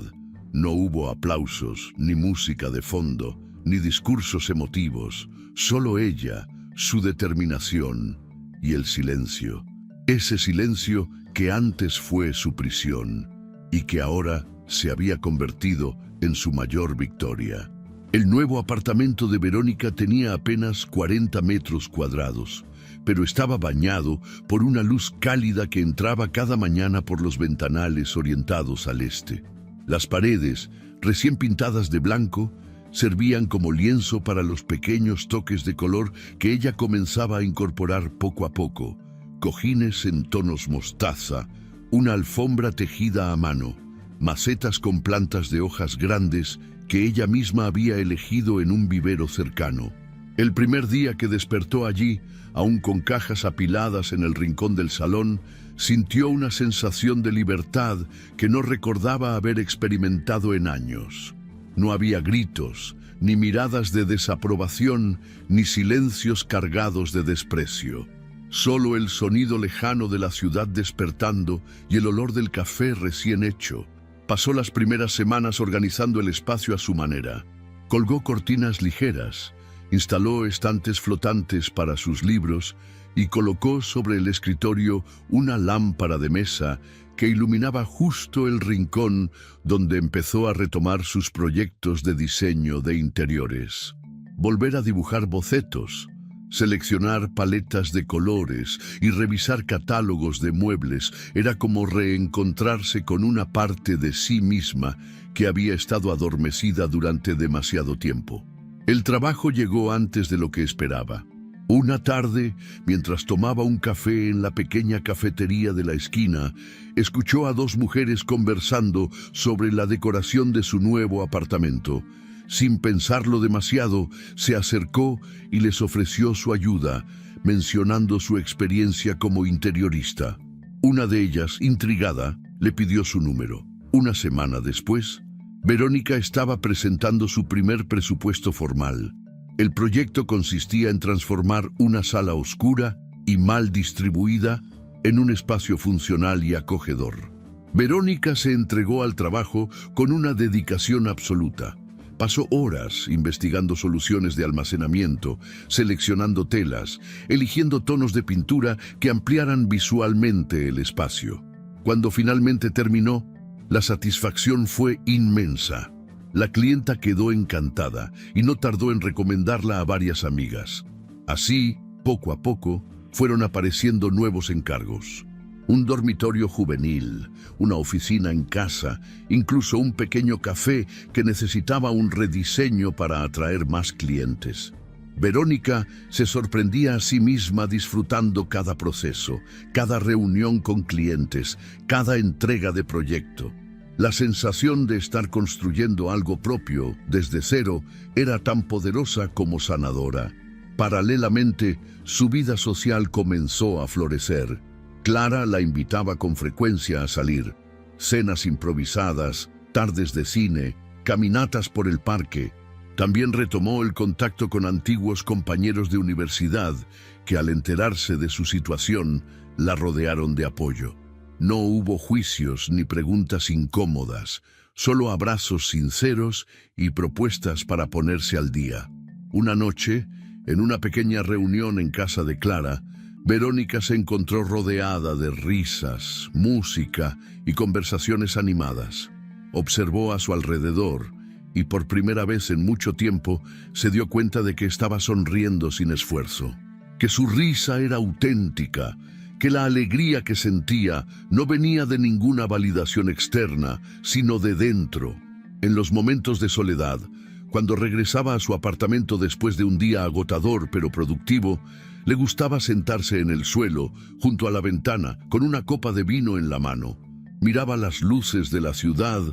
No hubo aplausos, ni música de fondo, ni discursos emotivos, solo ella, su determinación y el silencio. Ese silencio que antes fue su prisión y que ahora se había convertido en su mayor victoria. El nuevo apartamento de Verónica tenía apenas 40 metros cuadrados, pero estaba bañado por una luz cálida que entraba cada mañana por los ventanales orientados al este. Las paredes, recién pintadas de blanco, servían como lienzo para los pequeños toques de color que ella comenzaba a incorporar poco a poco. Cojines en tonos mostaza, una alfombra tejida a mano, macetas con plantas de hojas grandes que ella misma había elegido en un vivero cercano. El primer día que despertó allí, aún con cajas apiladas en el rincón del salón, sintió una sensación de libertad que no recordaba haber experimentado en años. No había gritos, ni miradas de desaprobación, ni silencios cargados de desprecio. Solo el sonido lejano de la ciudad despertando y el olor del café recién hecho. Pasó las primeras semanas organizando el espacio a su manera. Colgó cortinas ligeras, instaló estantes flotantes para sus libros y colocó sobre el escritorio una lámpara de mesa que iluminaba justo el rincón donde empezó a retomar sus proyectos de diseño de interiores. Volver a dibujar bocetos, seleccionar paletas de colores y revisar catálogos de muebles era como reencontrarse con una parte de sí misma que había estado adormecida durante demasiado tiempo. El trabajo llegó antes de lo que esperaba. Una tarde, mientras tomaba un café en la pequeña cafetería de la esquina, escuchó a dos mujeres conversando sobre la decoración de su nuevo apartamento. Sin pensarlo demasiado, se acercó y les ofreció su ayuda, mencionando su experiencia como interiorista. Una de ellas, intrigada, le pidió su número. Una semana después, Verónica estaba presentando su primer presupuesto formal. El proyecto consistía en transformar una sala oscura y mal distribuida en un espacio funcional y acogedor. Verónica se entregó al trabajo con una dedicación absoluta. Pasó horas investigando soluciones de almacenamiento, seleccionando telas, eligiendo tonos de pintura que ampliaran visualmente el espacio. Cuando finalmente terminó, la satisfacción fue inmensa. La clienta quedó encantada y no tardó en recomendarla a varias amigas. Así, poco a poco, fueron apareciendo nuevos encargos. Un dormitorio juvenil, una oficina en casa, incluso un pequeño café que necesitaba un rediseño para atraer más clientes. Verónica se sorprendía a sí misma disfrutando cada proceso, cada reunión con clientes, cada entrega de proyecto. La sensación de estar construyendo algo propio, desde cero, era tan poderosa como sanadora. Paralelamente, su vida social comenzó a florecer. Clara la invitaba con frecuencia a salir. Cenas improvisadas, tardes de cine, caminatas por el parque. También retomó el contacto con antiguos compañeros de universidad que, al enterarse de su situación, la rodearon de apoyo. No hubo juicios ni preguntas incómodas, solo abrazos sinceros y propuestas para ponerse al día. Una noche, en una pequeña reunión en casa de Clara, Verónica se encontró rodeada de risas, música y conversaciones animadas. Observó a su alrededor y por primera vez en mucho tiempo se dio cuenta de que estaba sonriendo sin esfuerzo, que su risa era auténtica, que la alegría que sentía no venía de ninguna validación externa, sino de dentro. En los momentos de soledad, cuando regresaba a su apartamento después de un día agotador pero productivo, le gustaba sentarse en el suelo, junto a la ventana, con una copa de vino en la mano. Miraba las luces de la ciudad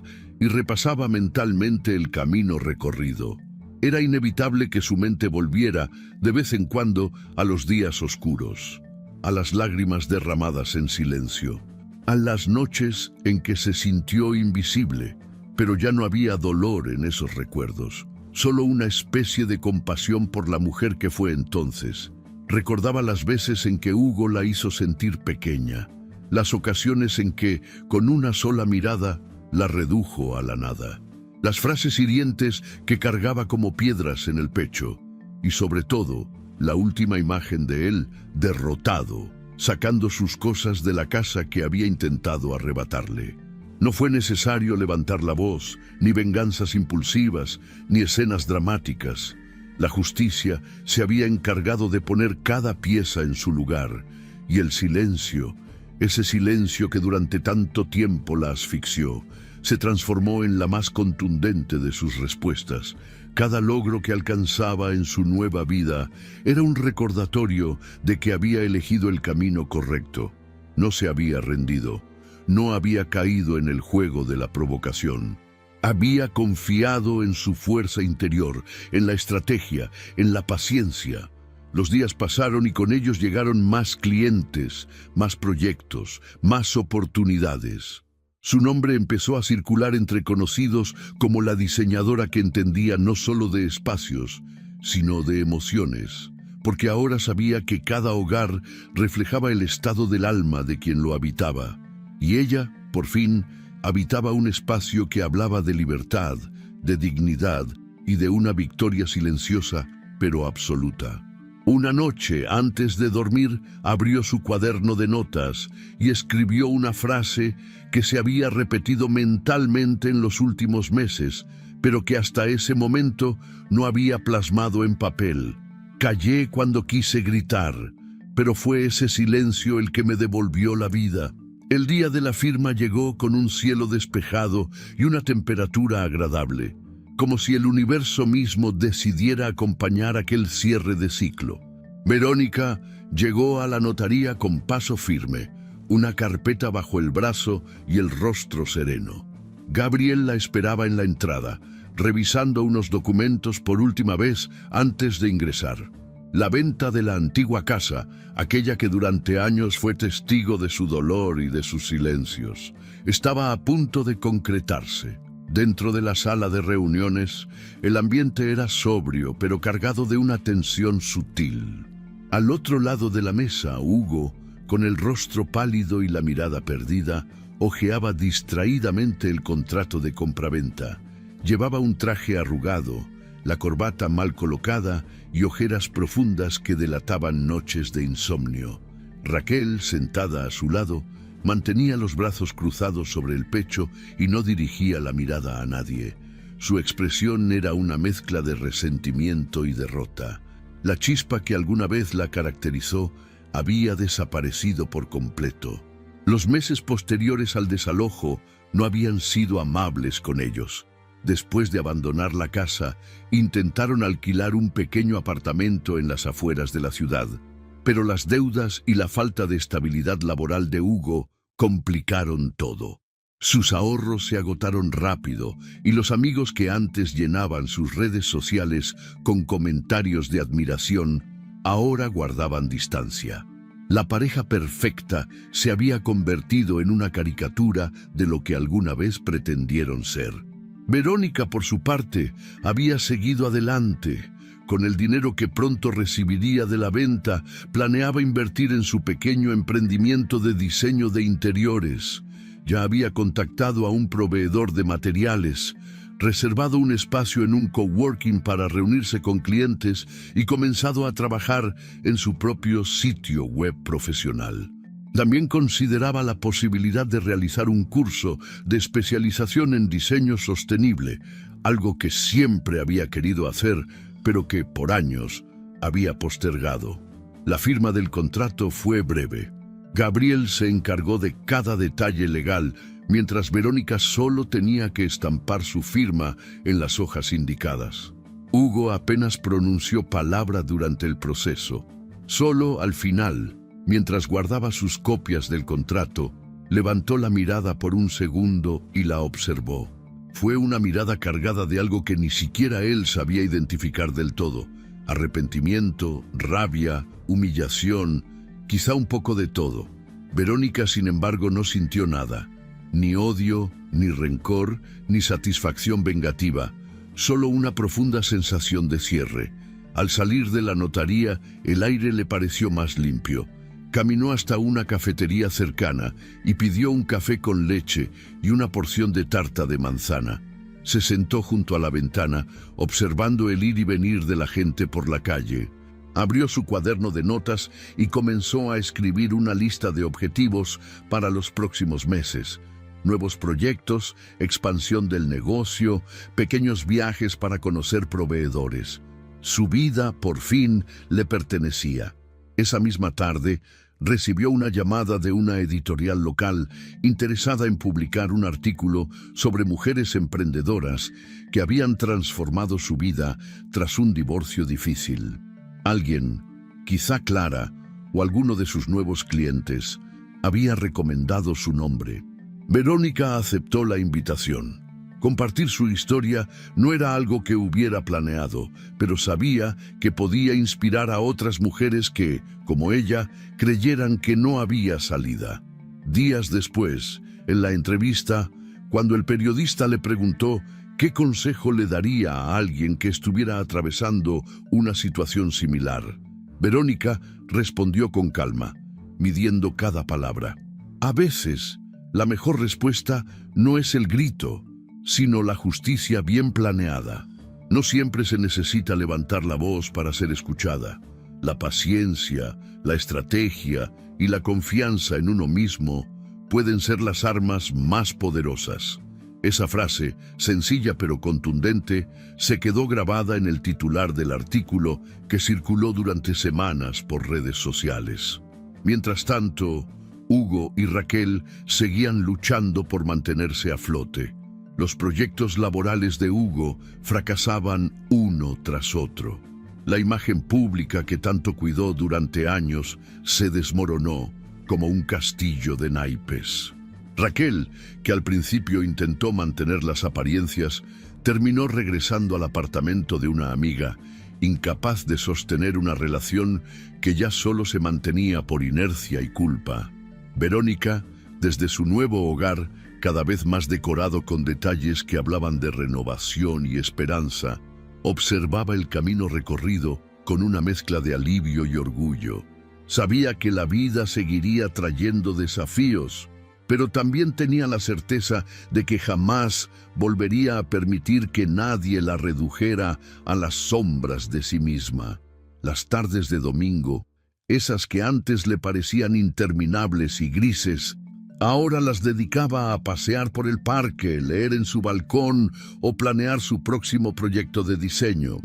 y repasaba mentalmente el camino recorrido. Era inevitable que su mente volviera, de vez en cuando, a los días oscuros, a las lágrimas derramadas en silencio, a las noches en que se sintió invisible, pero ya no había dolor en esos recuerdos, solo una especie de compasión por la mujer que fue entonces. Recordaba las veces en que Hugo la hizo sentir pequeña, las ocasiones en que, con una sola mirada, la redujo a la nada, las frases hirientes que cargaba como piedras en el pecho, y sobre todo, la última imagen de él derrotado, sacando sus cosas de la casa que había intentado arrebatarle. No fue necesario levantar la voz, ni venganzas impulsivas, ni escenas dramáticas. La justicia se había encargado de poner cada pieza en su lugar, y el silencio, ese silencio que durante tanto tiempo la asfixió, se transformó en la más contundente de sus respuestas. Cada logro que alcanzaba en su nueva vida era un recordatorio de que había elegido el camino correcto. No se había rendido, no había caído en el juego de la provocación. Había confiado en su fuerza interior, en la estrategia, en la paciencia. Los días pasaron y con ellos llegaron más clientes, más proyectos, más oportunidades. Su nombre empezó a circular entre conocidos como la diseñadora que entendía no solo de espacios, sino de emociones, porque ahora sabía que cada hogar reflejaba el estado del alma de quien lo habitaba. Y ella, por fin, habitaba un espacio que hablaba de libertad, de dignidad y de una victoria silenciosa, pero absoluta. Una noche, antes de dormir, abrió su cuaderno de notas y escribió una frase que se había repetido mentalmente en los últimos meses, pero que hasta ese momento no había plasmado en papel. Callé cuando quise gritar, pero fue ese silencio el que me devolvió la vida. El día de la firma llegó con un cielo despejado y una temperatura agradable, como si el universo mismo decidiera acompañar aquel cierre de ciclo. Verónica llegó a la notaría con paso firme, una carpeta bajo el brazo y el rostro sereno. Gabriel la esperaba en la entrada, revisando unos documentos por última vez antes de ingresar. La venta de la antigua casa, aquella que durante años fue testigo de su dolor y de sus silencios, estaba a punto de concretarse. Dentro de la sala de reuniones, el ambiente era sobrio, pero cargado de una tensión sutil. Al otro lado de la mesa, Hugo, con el rostro pálido y la mirada perdida, hojeaba distraídamente el contrato de compraventa. Llevaba un traje arrugado, la corbata mal colocada y ojeras profundas que delataban noches de insomnio. Raquel, sentada a su lado, mantenía los brazos cruzados sobre el pecho y no dirigía la mirada a nadie. Su expresión era una mezcla de resentimiento y derrota. La chispa que alguna vez la caracterizó había desaparecido por completo. Los meses posteriores al desalojo no habían sido amables con ellos. Después de abandonar la casa, intentaron alquilar un pequeño apartamento en las afueras de la ciudad. Pero las deudas y la falta de estabilidad laboral de Hugo complicaron todo. Sus ahorros se agotaron rápido y los amigos que antes llenaban sus redes sociales con comentarios de admiración, ahora guardaban distancia. La pareja perfecta se había convertido en una caricatura de lo que alguna vez pretendieron ser. Verónica, por su parte, había seguido adelante. Con el dinero que pronto recibiría de la venta, planeaba invertir en su pequeño emprendimiento de diseño de interiores. Ya había contactado a un proveedor de materiales, reservado un espacio en un coworking para reunirse con clientes y comenzado a trabajar en su propio sitio web profesional. También consideraba la posibilidad de realizar un curso de especialización en diseño sostenible, algo que siempre había querido hacer, pero que por años había postergado. La firma del contrato fue breve. Gabriel se encargó de cada detalle legal, mientras Verónica solo tenía que estampar su firma en las hojas indicadas. Hugo apenas pronunció palabra durante el proceso. Solo al final, mientras guardaba sus copias del contrato, levantó la mirada por un segundo y la observó. Fue una mirada cargada de algo que ni siquiera él sabía identificar del todo. Arrepentimiento, rabia, humillación, quizá un poco de todo. Verónica, sin embargo, no sintió nada. Ni odio, ni rencor, ni satisfacción vengativa. Solo una profunda sensación de cierre. Al salir de la notaría, el aire le pareció más limpio. Caminó hasta una cafetería cercana y pidió un café con leche y una porción de tarta de manzana. Se sentó junto a la ventana, observando el ir y venir de la gente por la calle. Abrió su cuaderno de notas y comenzó a escribir una lista de objetivos para los próximos meses. Nuevos proyectos, expansión del negocio, pequeños viajes para conocer proveedores. Su vida, por fin, le pertenecía. Esa misma tarde, recibió una llamada de una editorial local interesada en publicar un artículo sobre mujeres emprendedoras que habían transformado su vida tras un divorcio difícil. Alguien, quizá Clara o alguno de sus nuevos clientes, había recomendado su nombre. Verónica aceptó la invitación. Compartir su historia no era algo que hubiera planeado, pero sabía que podía inspirar a otras mujeres que, como ella, creyeran que no había salida. Días después, en la entrevista, cuando el periodista le preguntó qué consejo le daría a alguien que estuviera atravesando una situación similar, Verónica respondió con calma, midiendo cada palabra. A veces, la mejor respuesta no es el grito, sino la justicia bien planeada. No siempre se necesita levantar la voz para ser escuchada. La paciencia, la estrategia y la confianza en uno mismo pueden ser las armas más poderosas. Esa frase, sencilla pero contundente, se quedó grabada en el titular del artículo que circuló durante semanas por redes sociales. Mientras tanto, Hugo y Raquel seguían luchando por mantenerse a flote. Los proyectos laborales de Hugo fracasaban uno tras otro. La imagen pública que tanto cuidó durante años se desmoronó como un castillo de naipes. Raquel, que al principio intentó mantener las apariencias, terminó regresando al apartamento de una amiga, incapaz de sostener una relación que ya solo se mantenía por inercia y culpa. Verónica, desde su nuevo hogar, cada vez más decorado con detalles que hablaban de renovación y esperanza, observaba el camino recorrido con una mezcla de alivio y orgullo. Sabía que la vida seguiría trayendo desafíos, pero también tenía la certeza de que jamás volvería a permitir que nadie la redujera a las sombras de sí misma. Las tardes de domingo, esas que antes le parecían interminables y grises, ahora las dedicaba a pasear por el parque, leer en su balcón o planear su próximo proyecto de diseño.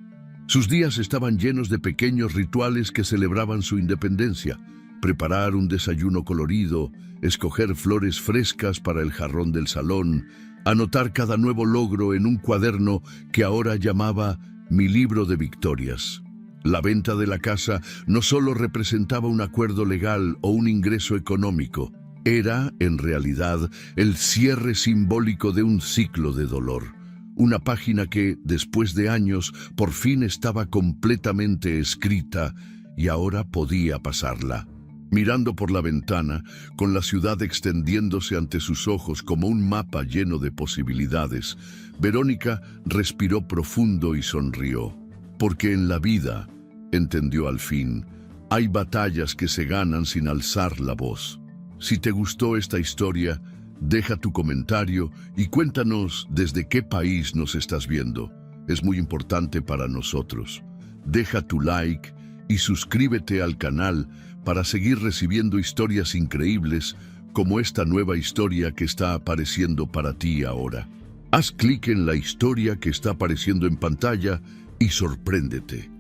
Sus días estaban llenos de pequeños rituales que celebraban su independencia. preparar un desayuno colorido, escoger flores frescas para el jarrón del salón, anotar cada nuevo logro en un cuaderno que ahora llamaba Mi libro de victorias. La venta de la casa no solo representaba un acuerdo legal o un ingreso económico, era, en realidad, el cierre simbólico de un ciclo de dolor. Una página que, después de años, por fin estaba completamente escrita y ahora podía pasarla. Mirando por la ventana, con la ciudad extendiéndose ante sus ojos como un mapa lleno de posibilidades, Verónica respiró profundo y sonrió. Porque en la vida, entendió al fin, hay batallas que se ganan sin alzar la voz. Si te gustó esta historia, deja tu comentario y cuéntanos desde qué país nos estás viendo. Es muy importante para nosotros. Deja tu like y suscríbete al canal para seguir recibiendo historias increíbles como esta nueva historia que está apareciendo para ti ahora. Haz clic en la historia que está apareciendo en pantalla y sorpréndete.